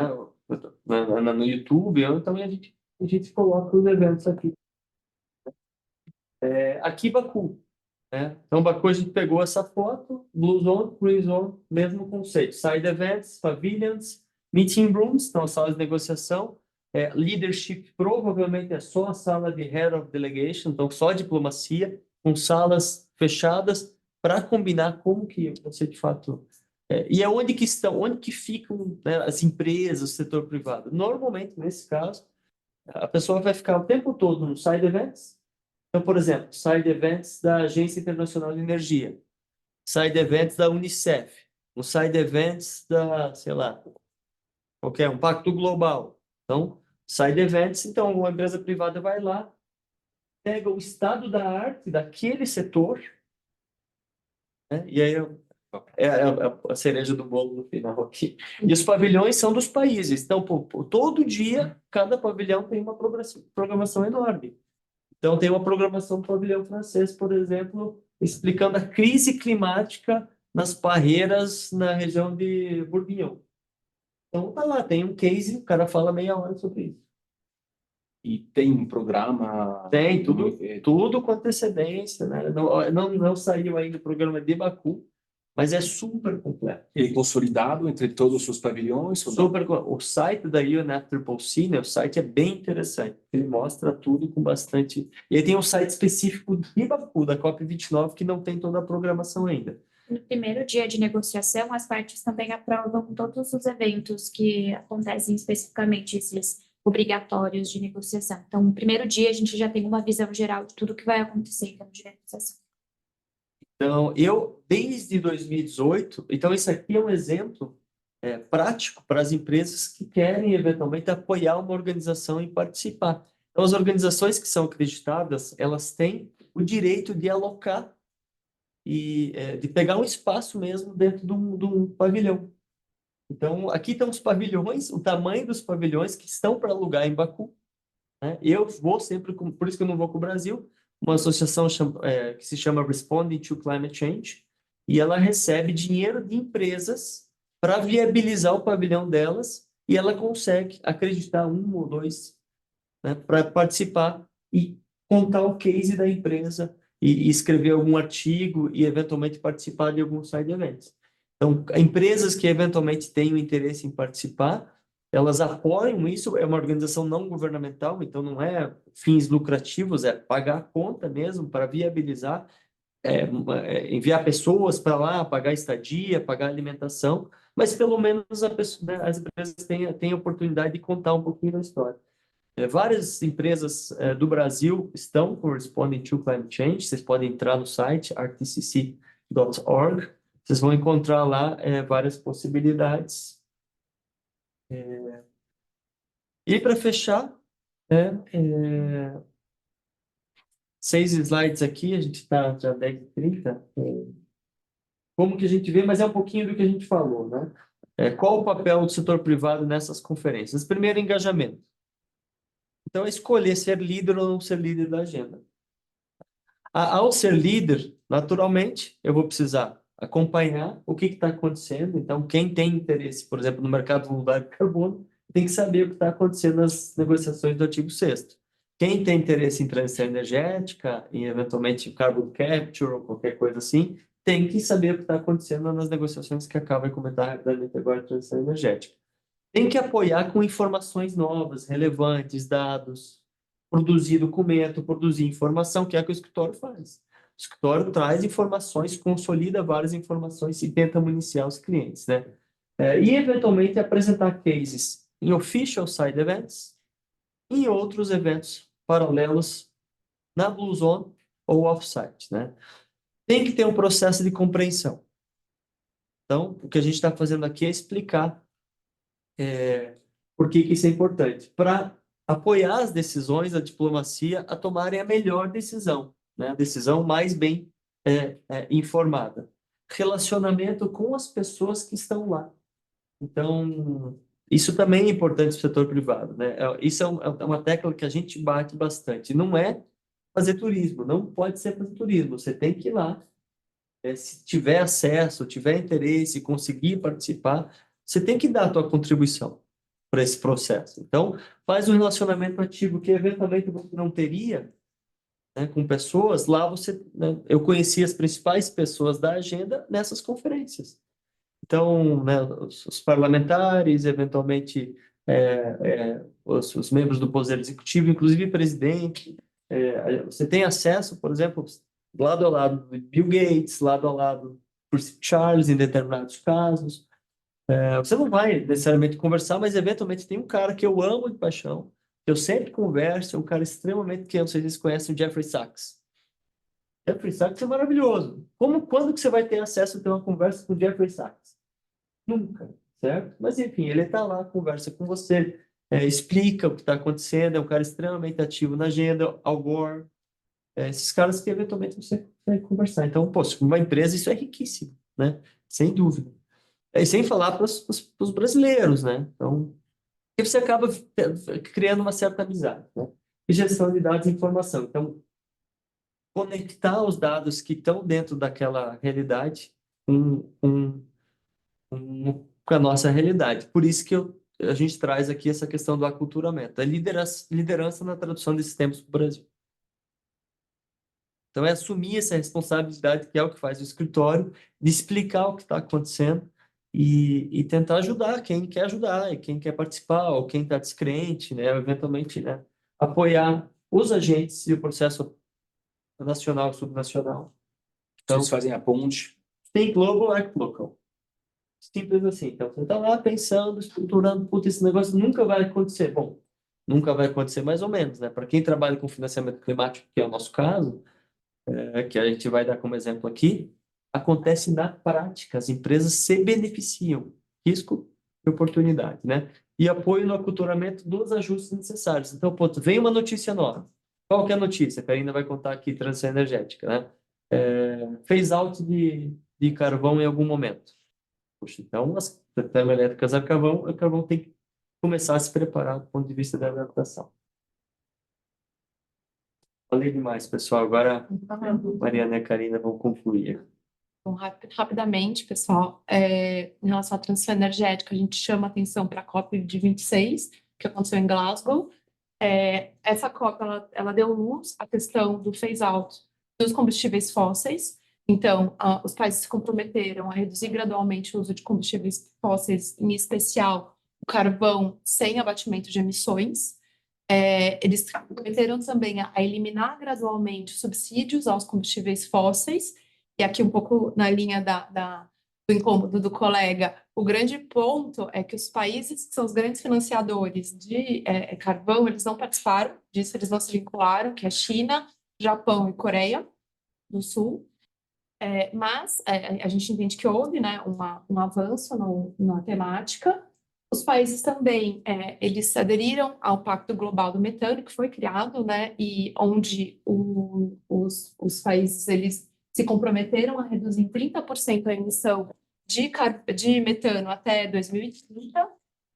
No YouTube, então a gente coloca os eventos aqui. Aqui, Baku. Então, Baku, a gente pegou essa foto, Blue Zone, Green Zone, mesmo conceito. Side Events, Pavilions, Meeting Rooms, então, salas de negociação. Leadership, provavelmente é só a sala de Head of Delegation, então, só diplomacia, com salas fechadas, para combinar como que você, de fato... e onde que estão, onde que ficam, né, as empresas, o setor privado? Normalmente, nesse caso, a pessoa vai ficar o tempo todo no Side Events. Então, por exemplo, Side Events da Agência Internacional de Energia, Side Events da Unicef, um Side Events da, sei lá, qualquer um Pacto Global. Então, Side Events, então, uma empresa privada vai lá, pega o estado da arte daquele setor, né? E aí é a cereja do bolo no final aqui. E os pavilhões são dos países. Então, todo dia, cada pavilhão tem uma programação enorme. Então, tem uma programação do pavilhão francês, por exemplo, explicando a crise climática nas parreiras na região de Bourguignon. Então, tá lá, tem um case, o cara fala meia hora sobre isso. E tem um programa... Tem, tudo com antecedência, né? Não saiu ainda o programa de Baku, mas é super completo. Ele é consolidado entre todos os pavilhões? O site da UNFCCC, né, o site é bem interessante. Ele mostra tudo com bastante... E aí tem um site específico de Baku, da COP29, que não tem toda a programação ainda. No primeiro dia de negociação, as partes também aprovam todos os eventos que acontecem especificamente, esses obrigatórios de negociação. Então, no primeiro dia, a gente já tem uma visão geral de tudo que vai acontecer em termos de negociação. Então, desde 2018, então isso aqui é um exemplo prático para as empresas que querem, eventualmente, apoiar uma organização e participar. Então, as organizações que são acreditadas, elas têm o direito de alocar e de pegar um espaço mesmo dentro de um pavilhão. Então, aqui estão os pavilhões, o tamanho dos pavilhões que estão para alugar em Baku, né? Eu vou sempre, por isso que eu não vou com o Brasil, uma associação que se chama Responding to Climate Change, e ela recebe dinheiro de empresas para viabilizar o pavilhão delas, e ela consegue acreditar 1 ou 2, né, para participar e contar o case da empresa e escrever algum artigo e eventualmente participar de algum side events. Então, empresas que eventualmente tenham interesse em participar, elas apoiam isso, é uma organização não governamental, então não é fins lucrativos, é pagar a conta mesmo para viabilizar, enviar pessoas para lá, pagar estadia, pagar alimentação, mas pelo menos as empresas têm a oportunidade de contar um pouquinho da história. Várias empresas do Brasil estão com Responding to Climate Change, vocês podem entrar no site rtcc.org, vocês vão encontrar lá várias possibilidades. E para fechar, 6 slides aqui, a gente está já 10h30. Como que a gente vê, mas é um pouquinho do que a gente falou, né? Qual o papel do setor privado nessas conferências? Primeiro, engajamento. Então, é escolher ser líder ou não ser líder da agenda. Ao ser líder, naturalmente, eu vou precisar acompanhar o que está acontecendo. Então, quem tem interesse, por exemplo, no mercado voluntário de carbono, tem que saber o que está acontecendo nas negociações do artigo 6º. Quem tem interesse em transição energética, em eventualmente carbon capture ou qualquer coisa assim, tem que saber o que está acontecendo nas negociações que a Cá vai comentar rapidamente agora de transição energética. Tem que apoiar com informações novas, relevantes, dados, produzir documento, produzir informação, que é o que o escritório faz. O escritório traz informações, consolida várias informações e tenta municiar os clientes, né? E, eventualmente, apresentar cases em official side events e em outros eventos paralelos na Blue Zone ou off-site, né? Tem que ter um processo de compreensão. Então, o que a gente está fazendo aqui é explicar por que isso é importante. Para apoiar as decisões, a diplomacia, a tomarem a melhor decisão, né? A decisão mais bem informada. Relacionamento com as pessoas que estão lá. Então, isso também é importante para o setor privado, né? Isso é uma tecla que a gente bate bastante. Não é fazer turismo, não pode ser fazer turismo. Você tem que ir lá. Se tiver acesso, tiver interesse, conseguir participar, você tem que dar a tua contribuição para esse processo. Então, faz um relacionamento ativo que eventualmente você não teria, né, com pessoas. Lá né, eu conheci as principais pessoas da agenda nessas conferências. Então, né, os parlamentares, eventualmente os membros do Poder Executivo, inclusive o presidente. Você tem acesso, por exemplo, lado a lado do Bill Gates, lado a lado do Charles, em determinados casos. Você não vai necessariamente conversar, mas eventualmente tem um cara que eu amo de paixão, que eu sempre converso, é um cara extremamente que eu não sei se vocês conhecem, o Jeffrey Sachs. Jeffrey Sachs é maravilhoso. Quando que você vai ter acesso a ter uma conversa com o Jeffrey Sachs? Nunca, certo? Mas enfim, ele está lá, conversa com você, explica o que está acontecendo, é um cara extremamente ativo na agenda, Al Gore, esses caras que eventualmente você vai conversar. Então, pô, uma empresa, isso é riquíssimo, né? Sem dúvida. E sem falar para os brasileiros, né? Então, e você acaba criando uma certa amizade, né? E gestão de dados e informação. Então, conectar os dados que estão dentro daquela realidade com a nossa realidade. Por isso que a gente traz aqui essa questão do aculturamento, a liderança na tradução desses tempos para o Brasil. Então, é assumir essa responsabilidade, que é o que faz o escritório, de explicar o que está acontecendo e tentar ajudar quem quer ajudar, e quem quer participar, ou quem está descrente, né? Eventualmente, né? Apoiar os agentes e o processo nacional e subnacional. Então, vocês fazem a ponte. Think global, act local. Simples assim. Então, você está lá pensando, estruturando, puta, esse negócio nunca vai acontecer. Bom, nunca vai acontecer mais ou menos, né? Para quem trabalha com financiamento climático, que é o nosso caso, que a gente vai dar como exemplo aqui, acontece na prática. As empresas se beneficiam. Risco e oportunidade, né? E apoio no aculturamento dos ajustes necessários. Então, pô, vem uma notícia nova. Qual que é a notícia? A Karina vai contar aqui, transição energética, né? Phase out de carvão em algum momento. Poxa, então, as termoelétricas a carvão tem que começar a se preparar do ponto de vista da adaptação. Falei demais, pessoal. Agora, Mariana e a Karina vão concluir. Bom, rapidamente, pessoal, em relação à transição energética, a gente chama atenção para a COP de 26, que aconteceu em Glasgow. Essa COP, ela deu luz à questão do phase-out, dos combustíveis fósseis. Então, os países se comprometeram a reduzir gradualmente o uso de combustíveis fósseis, em especial o carvão sem abatimento de emissões. Eles se comprometeram também a eliminar gradualmente subsídios aos combustíveis fósseis, e aqui um pouco na linha do incômodo do colega, o grande ponto é que os países que são os grandes financiadores de carvão, eles não participaram disso, eles não se vincularam, que é China, Japão e Coreia do Sul. Mas a gente entende que houve, né, um avanço na temática. Os países também, eles aderiram ao Pacto Global do Metano, que foi criado, né, e onde os países eles se comprometeram a reduzir em 30% a emissão de metano até 2030.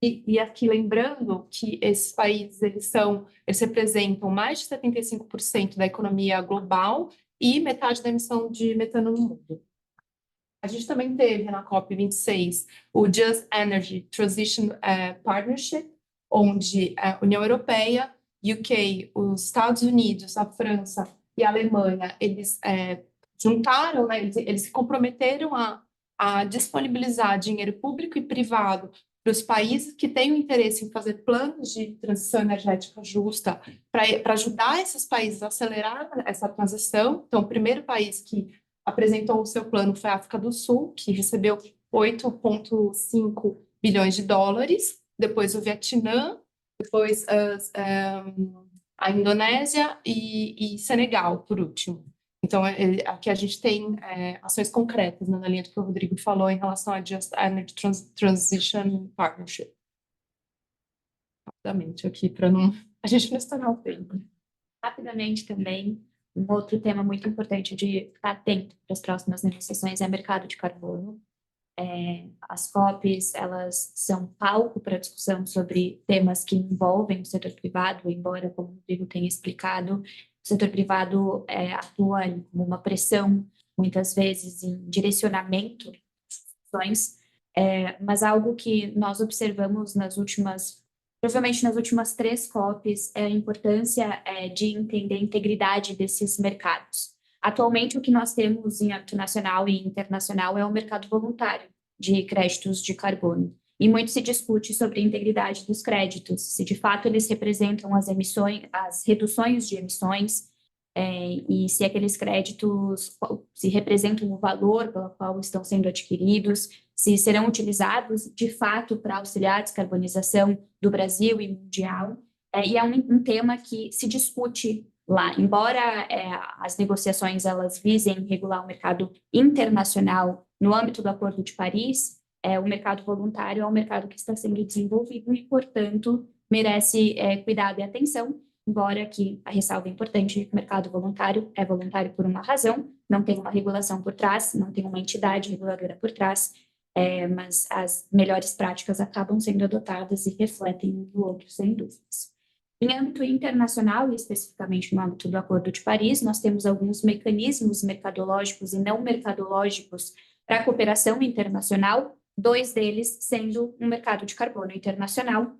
E aqui lembrando que esses países eles representam mais de 75% da economia global e metade da emissão de metano no mundo. A gente também teve na COP26 o Just Energy Transition Partnership, onde a União Europeia, UK, os Estados Unidos, a França e a Alemanha, eles juntaram, né, eles se comprometeram a disponibilizar dinheiro público e privado para os países que têm o interesse em fazer planos de transição energética justa, para ajudar esses países a acelerar essa transição. Então, o primeiro país que apresentou o seu plano foi a África do Sul, que recebeu 8,5 bilhões de dólares, depois o Vietnã, depois a Indonésia e Senegal, por último. Então, aqui a gente tem ações concretas, né, na linha do que o Rodrigo falou em relação a Just Energy Transition Partnership. Rapidamente aqui, para a gente não estourar o tempo. Rapidamente também, um outro tema muito importante de ficar atento para as próximas negociações é o mercado de carbono. As COPs, elas são palco para discussão sobre temas que envolvem o setor privado, embora, como o Rodrigo tenha explicado, o setor privado atua como uma pressão, muitas vezes, em direcionamento das ações, mas algo que nós observamos provavelmente nas últimas 3 COPs, é a importância de entender a integridade desses mercados. Atualmente, o que nós temos em âmbito nacional e internacional é o mercado voluntário de créditos de carbono. E muito se discute sobre a integridade dos créditos, se de fato eles representam as reduções de emissões, e se aqueles créditos se representam o valor pelo qual estão sendo adquiridos, se serão utilizados de fato para auxiliar a descarbonização do Brasil e mundial. E é um tema que se discute lá. Embora as negociações elas visem regular o mercado internacional no âmbito do Acordo de Paris, o mercado voluntário é um mercado que está sendo desenvolvido e, portanto, merece cuidado e atenção, embora aqui a ressalva é importante: o mercado voluntário é voluntário por uma razão, não tem uma regulação por trás, não tem uma entidade reguladora por trás, mas as melhores práticas acabam sendo adotadas e refletem um do outro, sem dúvidas. Em âmbito internacional, e especificamente no âmbito do Acordo de Paris, nós temos alguns mecanismos mercadológicos e não mercadológicos para a cooperação internacional, 2 deles sendo um mercado de carbono internacional,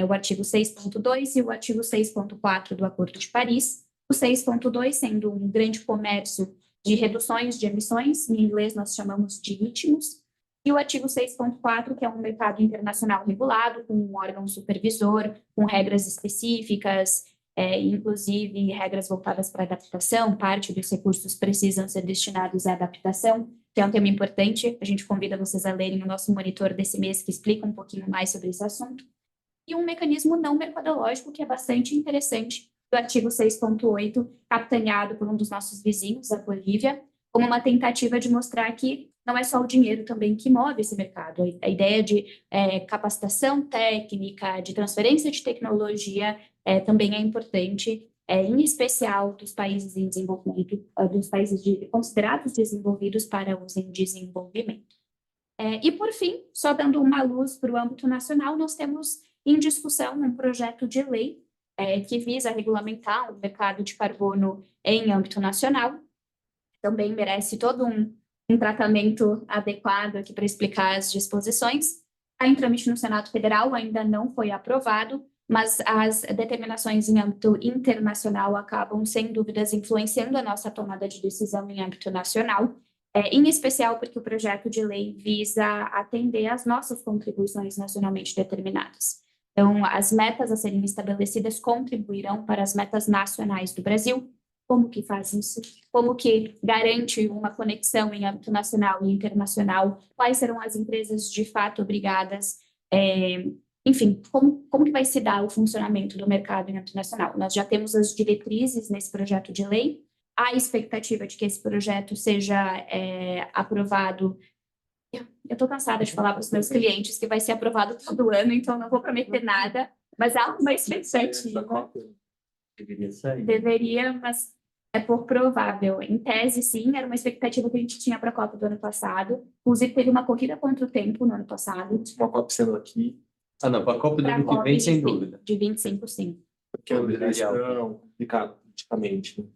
o artigo 6.2 e o artigo 6.4 do Acordo de Paris. O 6.2 sendo um grande comércio de reduções de emissões, em inglês nós chamamos de ritmos, e o artigo 6.4, que é um mercado internacional regulado, com um órgão supervisor, com regras específicas, inclusive regras voltadas para adaptação. Parte dos recursos precisam ser destinados à adaptação, que é um tema importante. A gente convida vocês a lerem o nosso monitor desse mês, que explica um pouquinho mais sobre esse assunto. E um mecanismo não mercadológico, que é bastante interessante, do artigo 6.8, capitaneado por um dos nossos vizinhos, a Bolívia, como uma tentativa de mostrar que não é só o dinheiro também que move esse mercado. A ideia de capacitação técnica, de transferência de tecnologia também é importante, em especial dos países em desenvolvimento, dos países considerados desenvolvidos para os em desenvolvimento. E, por fim, só dando uma luz para o âmbito nacional, nós temos em discussão um projeto de lei que visa regulamentar o mercado de carbono em âmbito nacional. Também merece todo um tratamento adequado aqui para explicar as disposições. Está em trâmite no Senado Federal, ainda não foi aprovado, mas as determinações em âmbito internacional acabam, sem dúvidas, influenciando a nossa tomada de decisão em âmbito nacional, em especial porque o projeto de lei visa atender às nossas contribuições nacionalmente determinadas. Então, as metas a serem estabelecidas contribuirão para as metas nacionais do Brasil. Como que faz isso? Como que garante uma conexão em âmbito nacional e internacional? Quais serão as empresas de fato obrigadas? Enfim, como que vai se dar o funcionamento do mercado em âmbito nacional? Nós já temos as diretrizes nesse projeto de lei. Há expectativa de que esse projeto seja aprovado. Eu estou cansada de falar para os meus clientes que vai ser aprovado todo ano, então não vou prometer nada, mas há uma expectativa. Deveria sair. Deveria, mas é por provável. Em tese, sim, era uma expectativa que a gente tinha para a Copa do ano passado. Inclusive, teve uma corrida contra o tempo no ano passado. Uma Copa sendo aqui. Ah, não, para a Copa do Para a ano que Copa, vem, sem sim, dúvida. de 25, sim. Porque é uma eleição complicada politicamente, né?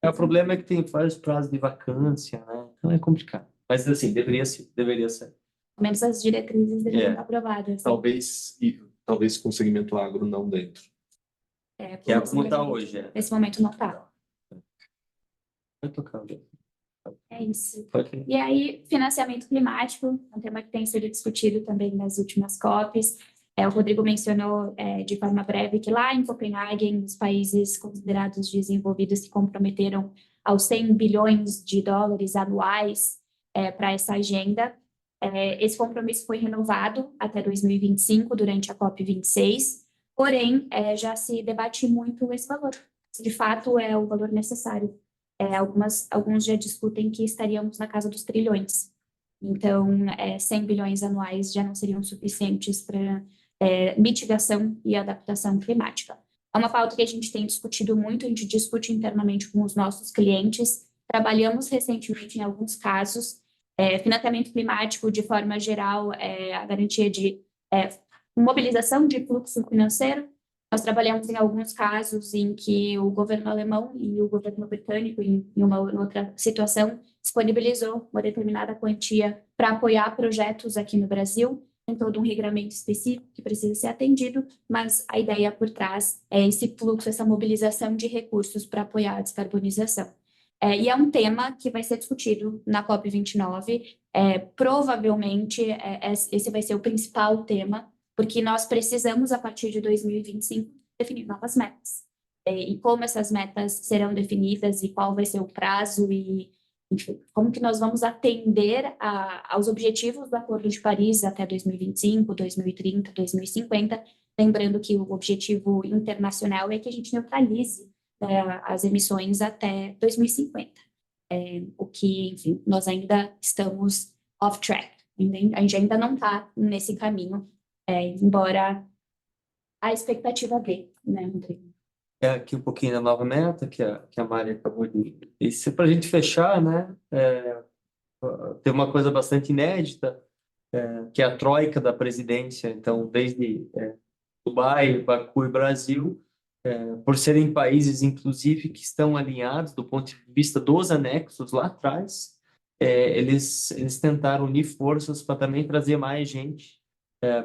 O problema é que tem vários prazos de vacância, né? Então é complicado. Mas assim, deveria ser. Pelo menos as diretrizes deveriam estar aprovadas. Talvez com o segmento agro não dentro. Que é como está hoje. Nesse momento não está. Vai tocar. É isso. Ok. E aí, financiamento climático, um tema que tem sido discutido também nas últimas COPs. O Rodrigo mencionou de forma breve que lá em Copenhague, os países considerados desenvolvidos se comprometeram aos 100 bilhões de dólares anuais para essa agenda. Esse compromisso foi renovado até 2025, durante a COP26, porém, já se debate muito esse valor. Se de fato é o valor necessário. Alguns já discutem que estaríamos na casa dos trilhões. Então, 100 bilhões anuais já não seriam suficientes para mitigação e adaptação climática. É uma pauta que a gente tem discutido muito, a gente discute internamente com os nossos clientes. Trabalhamos recentemente em alguns casos. Financiamento climático, de forma geral, a garantia de mobilização de fluxo financeiro. Nós trabalhamos em alguns casos em que o governo alemão e o governo britânico, em uma outra situação, disponibilizou uma determinada quantia para apoiar projetos aqui no Brasil. Tem todo um regramento específico que precisa ser atendido, mas a ideia por trás é esse fluxo, essa mobilização de recursos para apoiar a descarbonização. E é um tema que vai ser discutido na COP29. Provavelmente, esse vai ser o principal tema, porque nós precisamos, a partir de 2025, definir novas metas. E como essas metas serão definidas e qual vai ser o prazo e, enfim, como que nós vamos atender aos objetivos do Acordo de Paris até 2025, 2030, 2050, lembrando que o objetivo internacional é que a gente neutralize as emissões até 2050. O que, enfim, nós ainda estamos off track. A gente ainda não está nesse caminho, embora a expectativa dê, né, Rodrigo? Aqui um pouquinho da nova meta que a Mari acabou de... Isso para a gente fechar, né? Tem uma coisa bastante inédita, que é a troika da presidência. Então, desde Dubai, Baku e Brasil, por serem países, inclusive, que estão alinhados do ponto de vista dos anexos lá atrás, eles tentaram unir forças para também trazer mais gente,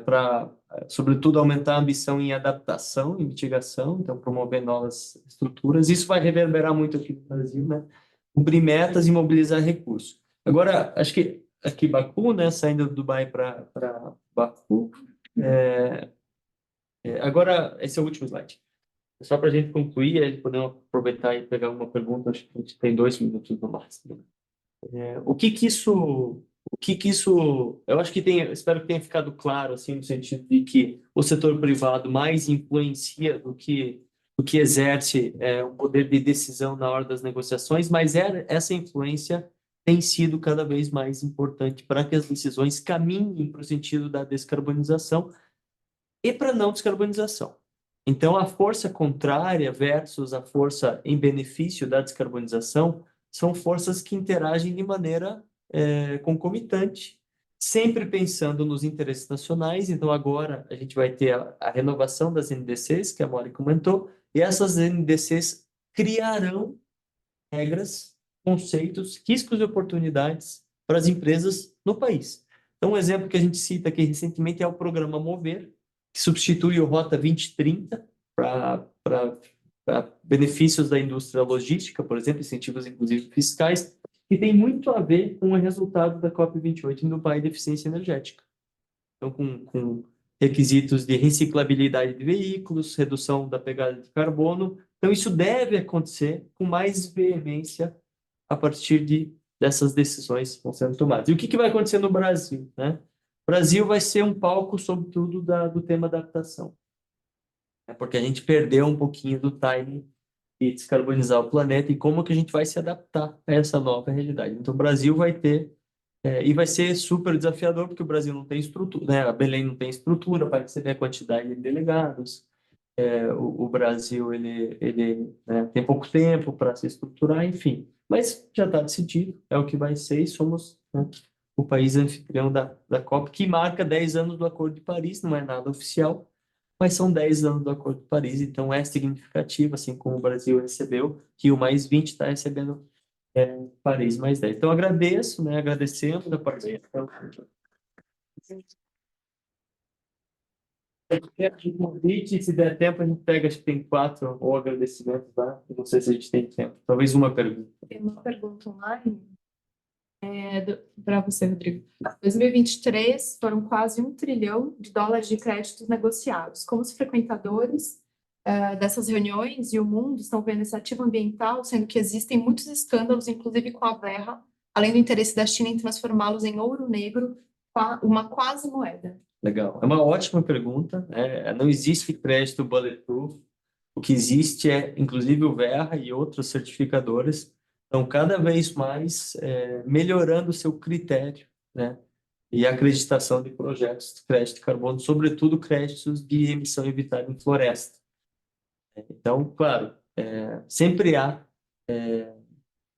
para, sobretudo, aumentar a ambição em adaptação e mitigação, então promover novas estruturas. Isso vai reverberar muito aqui no Brasil, né? Cumprir metas e mobilizar recursos. Agora, acho que aqui Baku, né, saindo do Dubai para Baku, agora, esse é o último slide. Só para a gente concluir, aí podemos aproveitar e pegar uma pergunta, acho que a gente tem 2 minutos no máximo. O que isso, eu acho que espero que tenha ficado claro, assim, no sentido de que o setor privado mais influencia do que exerce o poder de decisão na hora das negociações, mas essa influência tem sido cada vez mais importante para que as decisões caminhem para o sentido da descarbonização e para a não descarbonização. Então, a força contrária versus a força em benefício da descarbonização são forças que interagem de maneira concomitante, sempre pensando nos interesses nacionais. Então, agora a gente vai ter a renovação das NDCs, que a Mari comentou, e essas NDCs criarão regras, conceitos, riscos e oportunidades para as empresas no país. Então, um exemplo que a gente cita aqui recentemente é o programa Mover, que substitui o Rota 2030 para benefícios da indústria logística, por exemplo, incentivos inclusive fiscais, que tem muito a ver com o resultado da COP28 no Dubai de eficiência energética. Então, com requisitos de reciclabilidade de veículos, redução da pegada de carbono. Então, isso deve acontecer com mais veemência a partir dessas decisões que vão sendo tomadas. E o que vai acontecer no Brasil, né? O Brasil vai ser um palco, sobretudo, do tema adaptação. Porque a gente perdeu um pouquinho do timing de descarbonizar o planeta e como que a gente vai se adaptar a essa nova realidade. Então, o Brasil vai ter, e vai ser super desafiador, porque o Brasil não tem estrutura, né? A Belém não tem estrutura para receber a quantidade de delegados. O Brasil né, tem pouco tempo para se estruturar, enfim. Mas já está decidido, é o que vai ser, e somos, né, o país anfitrião da COP, que marca 10 anos do Acordo de Paris, não é nada oficial, mas são 10 anos do Acordo de Paris, então é significativo, assim como o Brasil recebeu, que o mais 20 está recebendo Paris mais 10. Então, agradeço, né, agradecemos a participação. Convite, se der tempo, a gente pega, acho que tem 4 ou agradecimentos, tá? Não sei se a gente tem tempo. Talvez uma pergunta. Tem uma pergunta online para você, Rodrigo. Em 2023 foram quase $1 trilhão de créditos negociados. Como os frequentadores dessas reuniões e o mundo estão vendo esse ativo ambiental, sendo que existem muitos escândalos, inclusive com a Verra, além do interesse da China em transformá-los em ouro negro, uma quase moeda? Legal. É uma ótima pergunta. Não existe crédito bulletproof. O que existe é, inclusive, o Verra e outros certificadores estão cada vez mais melhorando o seu critério, né, e acreditação de projetos de crédito de carbono, sobretudo créditos de emissão evitada em floresta. Então, claro, sempre há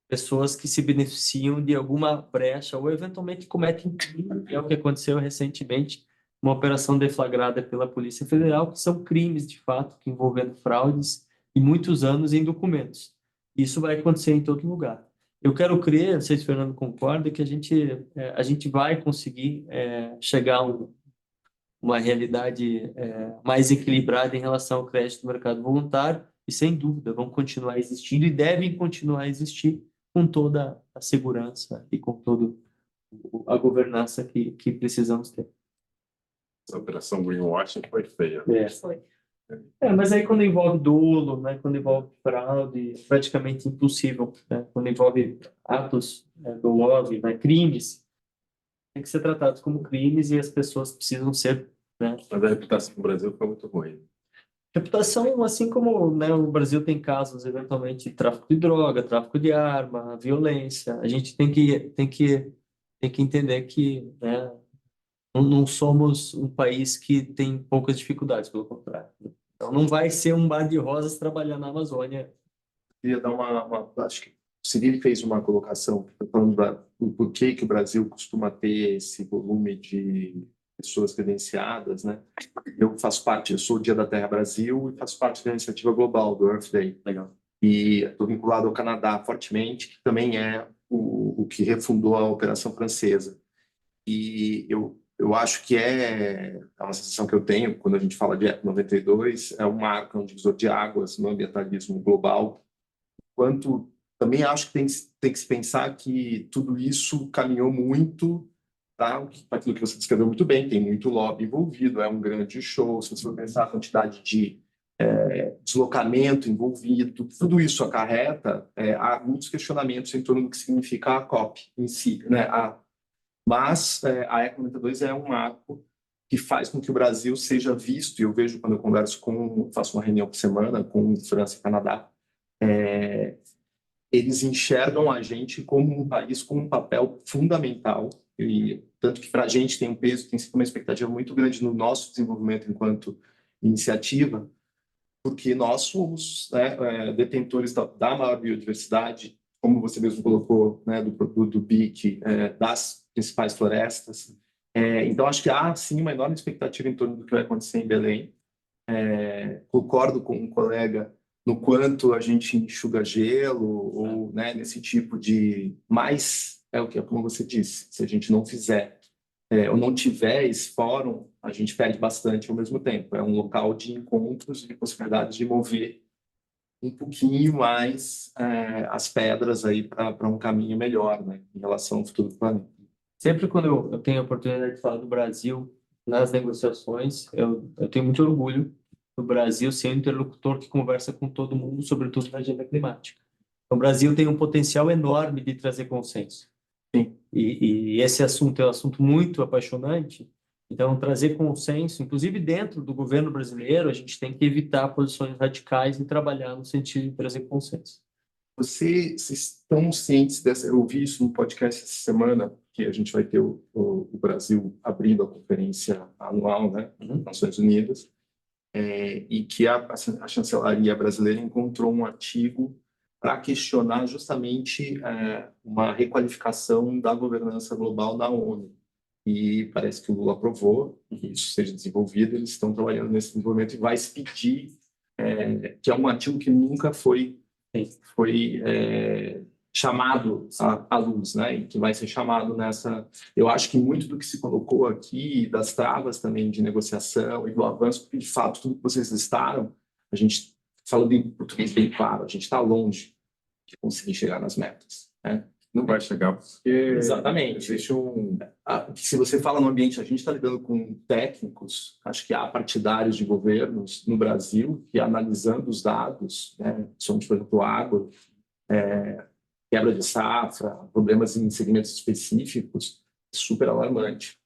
pessoas que se beneficiam de alguma brecha ou eventualmente cometem crime, que é o que aconteceu recentemente, uma operação deflagrada pela Polícia Federal, que são crimes, de fato, que envolvendo fraudes e muitos anos em documentos. Isso vai acontecer em todo lugar. Eu quero crer, não sei se o Fernando concorda, que a gente vai conseguir chegar a uma realidade mais equilibrada em relação ao crédito do mercado voluntário, e sem dúvida vão continuar existindo e devem continuar a existir com toda a segurança e com toda a governança que precisamos ter. Essa operação greenwashing foi feia. Foi. Mas aí quando envolve dolo, né, quando envolve fraude, praticamente impossível, né, quando envolve atos dolosos, né, crimes, tem que ser tratados como crimes e as pessoas precisam ser, né. Mas a reputação do Brasil foi muito ruim. Reputação, assim como, né, o Brasil tem casos, eventualmente, de tráfico de droga, tráfico de arma, violência, a gente tem que entender que, né, não somos um país que tem poucas dificuldades, pelo contrário. Então, não vai ser um mar de rosas trabalhar na Amazônia. Queria dar acho que o Cirilo fez uma colocação falando do porquê que o Brasil costuma ter esse volume de pessoas credenciadas, né? Eu sou o Dia da Terra Brasil e faço parte da iniciativa global do Earth Day. Legal. E estou vinculado ao Canadá fortemente, que também é o que refundou a Operação Francesa. E eu acho que é uma sensação que eu tenho quando a gente fala de ECO 92, é um marco, um divisor de águas no ambientalismo global. Quanto também acho que tem que se pensar que tudo isso caminhou muito para aquilo que você descreveu muito bem, tem muito lobby envolvido, é um grande show, se você for pensar a quantidade de deslocamento envolvido, tudo isso acarreta, há muitos questionamentos em torno do que significa a COP em si, né? Mas a ECO 92 é um marco que faz com que o Brasil seja visto, e eu vejo quando eu faço uma reunião por semana com França e Canadá, eles enxergam a gente como um país com um papel fundamental, e tanto que para a gente tem um peso, tem sido uma expectativa muito grande no nosso desenvolvimento enquanto iniciativa, porque nós somos detentores da maior biodiversidade, como você mesmo colocou, né, do BIC, das principais florestas. Então, acho que há, sim, uma enorme expectativa em torno do que vai acontecer em Belém. Concordo com um colega no quanto a gente enxuga gelo, ou, né, nesse tipo de... Mas, como você disse, se a gente não fizer ou não tiver esse fórum, a gente perde bastante ao mesmo tempo. É um local de encontros e de possibilidades de mover um pouquinho mais as pedras aí para um caminho melhor, né, em relação ao futuro do planeta. Sempre quando eu tenho a oportunidade de falar do Brasil nas negociações, eu tenho muito orgulho do Brasil ser um interlocutor que conversa com todo mundo, sobretudo na agenda climática. O Brasil tem um potencial enorme de trazer consenso. Sim. E esse assunto é um assunto muito apaixonante. Então, trazer consenso, inclusive dentro do governo brasileiro, a gente tem que evitar posições radicais e trabalhar no sentido de trazer consenso. Vocês estão cientes dessa? Eu vi isso no podcast essa semana, que a gente vai ter o Brasil abrindo a conferência anual, né, das Nações Unidas, e que a chancelaria brasileira encontrou um artigo para questionar justamente uma requalificação da governança global da ONU. E parece que o Lula aprovou que isso seja desenvolvido, eles estão trabalhando nesse desenvolvimento e vai se pedir, que é um artigo que nunca foi chamado à luz, né? E que vai ser chamado nessa... Eu acho que muito do que se colocou aqui, das travas também de negociação e do avanço, porque de fato tudo que vocês listaram, a gente, falando em português bem claro, a gente está longe de conseguir chegar nas metas, né? Não vai chegar porque... Exatamente. Existe Se você fala no ambiente, a gente está lidando com técnicos, acho que há partidários de governos no Brasil que, analisando os dados, né, sobre, por exemplo, água, quebra de safra, problemas em segmentos específicos, super alarmante.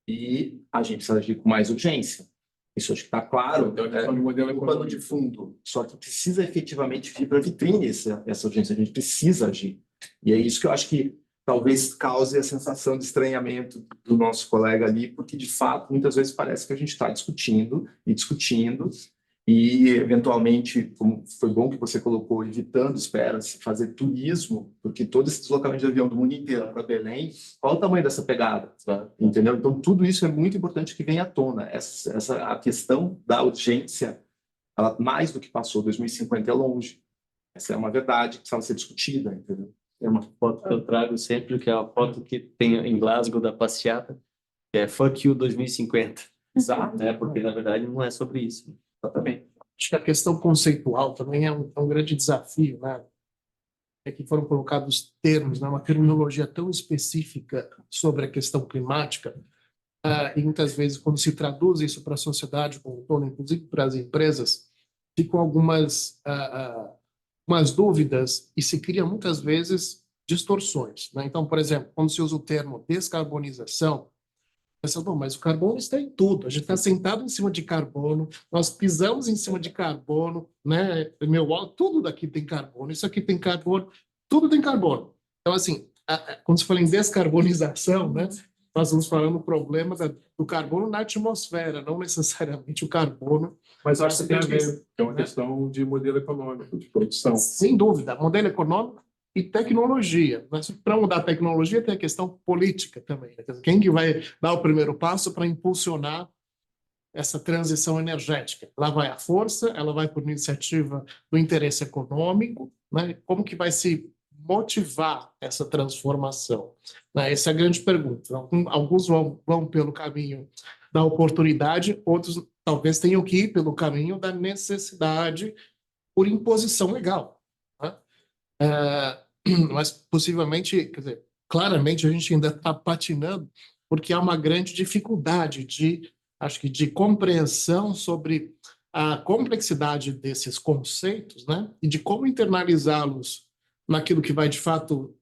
E a gente precisa agir com mais urgência. Isso acho que está claro, no plano de fundo. Só que precisa efetivamente vir para a vitrine essa urgência, a gente precisa agir. E é isso que eu acho que talvez cause a sensação de estranhamento do nosso colega ali, porque, de fato, muitas vezes parece que a gente está discutindo, e, eventualmente, como foi bom que você colocou, evitando, espera-se, fazer turismo, porque todo esse deslocamento de avião do mundo inteiro para Belém, qual o tamanho dessa pegada? Entendeu? Então, tudo isso é muito importante que venha à tona. A questão da urgência, ela, mais do que passou, 2050 é longe. Essa é uma verdade que precisava ser discutida, entendeu? É uma foto que eu trago sempre, que é a foto que tem em Glasgow da passeata, que é Fuck You 2050. Exato. Porque, na verdade, não é sobre isso. Exatamente. Acho que a questão conceitual também é um grande desafio, né? É que foram colocados termos, né? Uma terminologia tão específica sobre a questão climática, e muitas vezes, quando se traduz isso para a sociedade como um todo, inclusive para as empresas, ficam algumas umas dúvidas e se cria muitas vezes distorções, né? Então, por exemplo, quando se usa o termo descarbonização, pensa, bom, mas o carbono está em tudo, a gente está sentado em cima de carbono, nós pisamos em cima de carbono, né? Tudo daqui tem carbono, isso aqui tem carbono, tudo tem carbono. Então, assim, quando se fala em descarbonização, né, nós vamos falando do problema do carbono na atmosfera, não necessariamente o carbono. Mas acho que tem a ver, é uma questão de modelo econômico, de produção. Sem dúvida, modelo econômico e tecnologia. Mas para mudar a tecnologia tem a questão política também. Né? Quem que vai dar o primeiro passo para impulsionar essa transição energética? Lá vai a força, ela vai por iniciativa do interesse econômico, né? Como que vai se motivar essa transformação? Né? Essa é a grande pergunta. Alguns vão pelo caminho da oportunidade, outros talvez tenham que ir pelo caminho da necessidade por imposição legal. Né? Mas possivelmente, quer dizer, claramente a gente ainda está patinando porque há uma grande dificuldade acho que de compreensão sobre a complexidade desses conceitos, né? E de como internalizá-los naquilo que vai de fato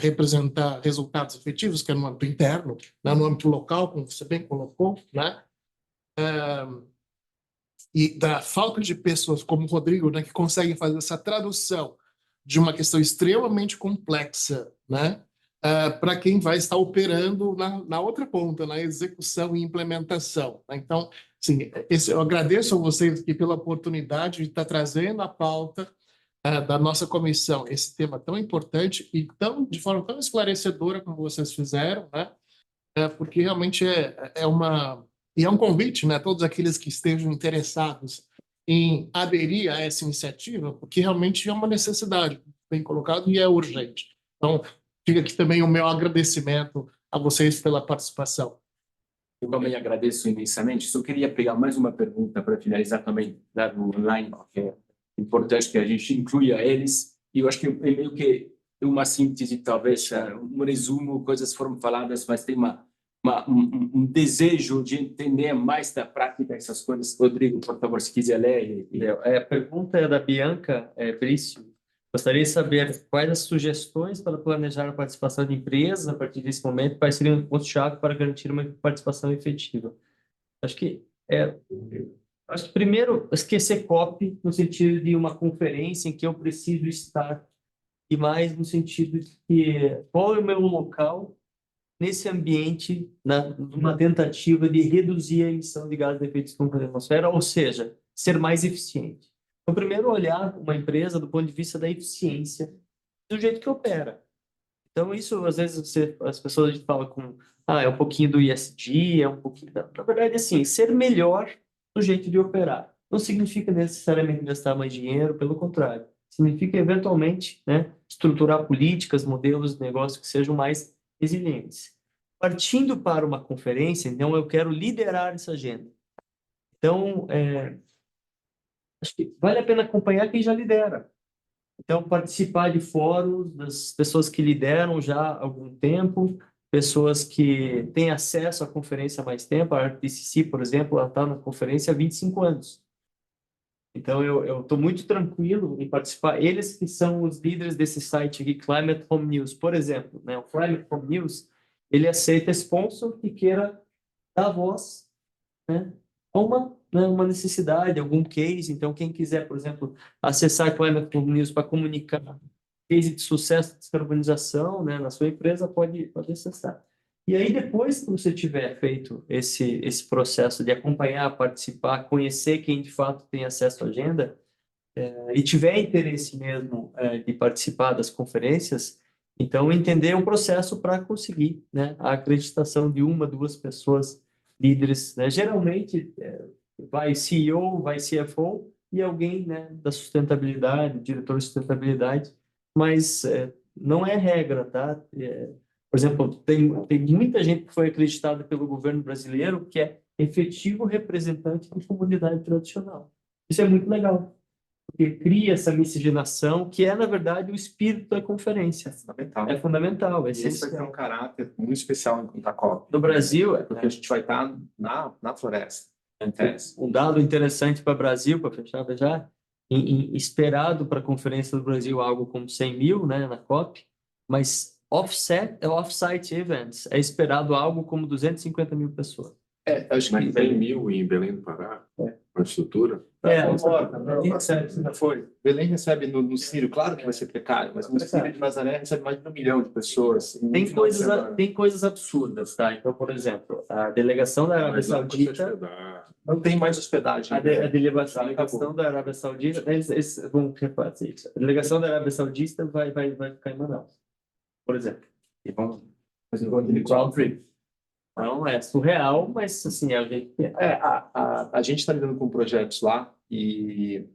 representar resultados efetivos, que é no âmbito interno, né? No âmbito local, como você bem colocou, né? E da falta de pessoas como o Rodrigo, né, que conseguem fazer essa tradução de uma questão extremamente complexa, né, para quem vai estar operando na outra ponta, na execução e implementação. Né? Então, assim, eu agradeço a vocês aqui pela oportunidade de estar trazendo a pauta da nossa comissão esse tema tão importante e de forma tão esclarecedora como vocês fizeram, né? Porque realmente é um convite, né, a todos aqueles que estejam interessados em aderir a essa iniciativa, porque realmente é uma necessidade, bem colocado, e é urgente. Então, fica aqui também o meu agradecimento a vocês pela participação. Eu também agradeço imensamente. Só queria pegar mais uma pergunta para finalizar também lá no online, que é importante que a gente inclua eles. E eu acho que é meio que uma síntese, talvez, um resumo, coisas foram faladas, mas tem um desejo de entender mais da prática essas coisas. Rodrigo, por favor, se quiser ler. A pergunta é da Bianca Brício. Gostaria de saber quais as sugestões para planejar a participação de empresas a partir desse momento, quais seriam os pontos-chave para garantir uma participação efetiva. Acho que primeiro esquecer COP no sentido de uma conferência em que eu preciso estar e mais no sentido de que qual é o meu local nesse ambiente, numa tentativa de reduzir a emissão de gases de efeito estufa na atmosfera, ou seja, ser mais eficiente. Então, primeiro, olhar uma empresa do ponto de vista da eficiência do jeito que opera. Então, isso, às vezes, as pessoas falam é um pouquinho do ESG, é um pouquinho... Na verdade, assim, ser melhor no jeito de operar. Não significa necessariamente gastar mais dinheiro, pelo contrário. Significa, eventualmente, né, estruturar políticas, modelos de negócio que sejam mais resilientes. Partindo para uma conferência, então, eu quero liderar essa agenda. Então, acho que vale a pena acompanhar quem já lidera. Então, participar de fóruns das pessoas que lideram já há algum tempo, pessoas que têm acesso à conferência há mais tempo. A RTCC, por exemplo, ela está na conferência há 25 anos. Então, eu estou muito tranquilo em participar. Eles que são os líderes desse site aqui, Climate Home News, por exemplo. Né? O Climate Home News, ele aceita sponsor que queira dar voz, né? Uma necessidade, algum case. Então, quem quiser, por exemplo, acessar Climate Home News para comunicar case de sucesso de descarbonização, né, na sua empresa, pode acessar. E aí, depois que você tiver feito esse processo de acompanhar, participar, conhecer quem de fato tem acesso à agenda, e tiver interesse mesmo de participar das conferências, então entender um processo para conseguir, né, a acreditação de uma, duas pessoas líderes, né? Geralmente vai CEO, vai CFO e alguém, né, da sustentabilidade, diretor de sustentabilidade, mas não é regra, tá? Por exemplo, tem muita gente que foi acreditada pelo governo brasileiro que é efetivo representante da comunidade tradicional. Isso é muito legal, porque cria essa miscigenação, que é, na verdade, o espírito da conferência. É fundamental. E esse vai ter um caráter muito especial enquanto a COP. No Brasil, porque a gente vai estar na floresta. Um dado interessante para o Brasil, para fechar já, esperado para a Conferência do Brasil algo como 100 mil, né, na COP, mas off-site events é esperado algo como 250 mil pessoas. Acho que 100 mil em Belém do Pará, a estrutura. Belém recebe, Belém recebe no Círio, claro que vai ser precário, mas no Círio de Nazaré recebe mais de 1 milhão de pessoas. Tem coisas absurdas, tá? Então, por exemplo, a delegação da Arábia Saudita não tem mais hospedagem. A delegação da Arábia Saudita, eles vão refazer isso. A delegação da Arábia Saudita vai ficar em Manaus, por exemplo. E vão fazer um crowd trip. Então, é surreal, mas assim, é o jeito que é. A gente está lidando com projetos lá e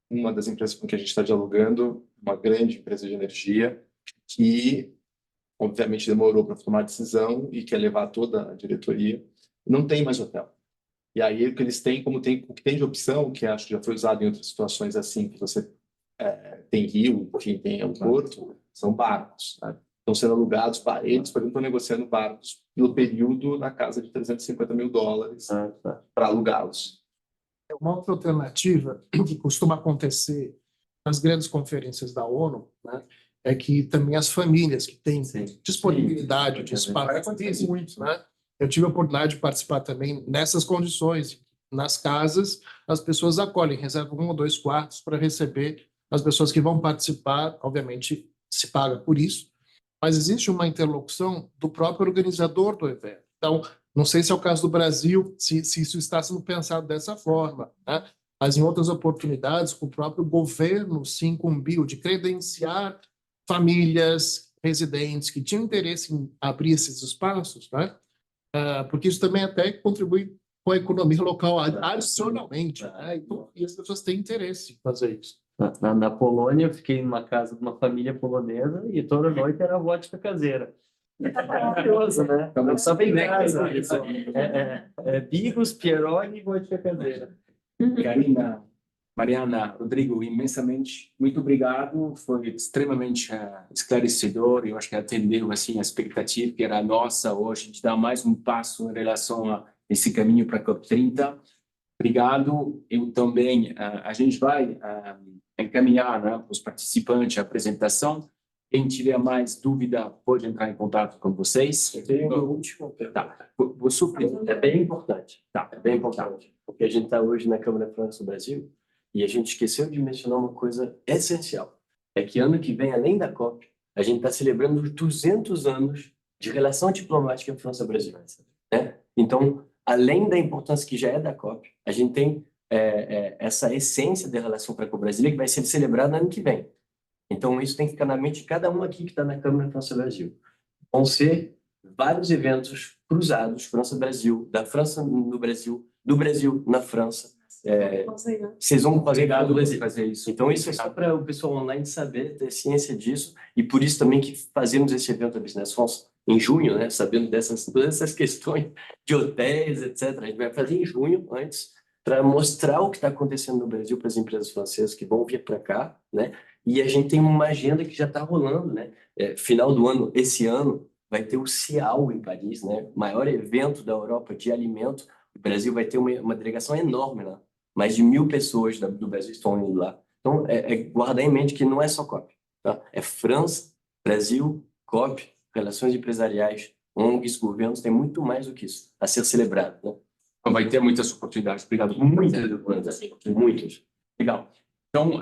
uma das empresas com que a gente está dialogando, uma grande empresa de energia, que obviamente demorou para tomar a decisão e quer levar toda a diretoria, não tem mais hotel. E aí o que eles têm, o que tem de opção, que acho que já foi usado em outras situações assim, que você tem rio, quem tem o porto, são barcos, né? Estão sendo alugados para eles, por exemplo, estão negociando barcos pelo período na casa de $350 mil para alugá-los. Uma outra alternativa que costuma acontecer nas grandes conferências da ONU, né, é que também as famílias que têm disponibilidade de espaço acontece muito, né? Eu tive a oportunidade de participar também nessas condições. Nas casas, as pessoas acolhem, reservam 1 ou 2 quartos para receber as pessoas que vão participar. Obviamente, se paga por isso, mas existe uma interlocução do próprio organizador do evento. Então, não sei se é o caso do Brasil, se isso está sendo pensado dessa forma, né? Mas em outras oportunidades, o próprio governo se incumbiu de credenciar famílias residentes que tinham interesse em abrir esses espaços, né? Porque isso também até contribui com a economia local adicionalmente, né? Então, e as pessoas têm interesse em fazer isso. Na Polônia, eu fiquei numa casa de uma família polonesa e toda noite era vodka caseira. Maravilhoso, né? Só vem casa. Bigos, Pieroni e vodka caseira. Karina, Mariana, Rodrigo, imensamente muito obrigado. Foi extremamente esclarecedor. Eu acho que atendeu assim a expectativa que era a nossa hoje de dar mais um passo em relação a esse caminho para a COP30. Obrigado. Eu também, a gente vai encaminhar, né, para os participantes a apresentação. Quem tiver mais dúvida pode entrar em contato com vocês. Eu tenho uma última pergunta. Tá. Vou suprir. É bem importante. Tá. É bem importante. Porque a gente está hoje na Câmara França-Brasil e a gente esqueceu de mencionar uma coisa essencial. É que ano que vem, além da COP, a gente está celebrando os 200 anos de relação diplomática França-Brasil. Né? Então, além da importância que já é da COP, a gente tem essa essência da relação franco-brasileira que vai ser celebrada no ano que vem. Então, isso tem que ficar na mente de cada um aqui que está na Câmara França-Brasil. Vão ser vários eventos cruzados, França-Brasil, da França no Brasil, do Brasil na França. Vocês vão fazer Obrigado por por fazer isso. Então, isso é só para o pessoal online saber, ter ciência disso, e por isso também que fazemos esse evento da Business France em junho, né? Sabendo todas essas questões de hotéis, etc. A gente vai fazer em junho, antes, para mostrar o que está acontecendo no Brasil para as empresas francesas que vão vir para cá, né? E a gente tem uma agenda que já está rolando, né? Final do ano, esse ano, vai ter o CIAL em Paris, né? Maior evento da Europa de alimento. O Brasil vai ter uma delegação enorme lá. Mais de 1.000 pessoas do Brasil estão indo lá. Então, guardar em mente que não é só COP. Tá? É França, Brasil, COP, relações empresariais, ONGs, governos, tem muito mais do que isso a ser celebrado. Né? Então, vai ter muitas oportunidades. Obrigado. Muitas. Legal. Então,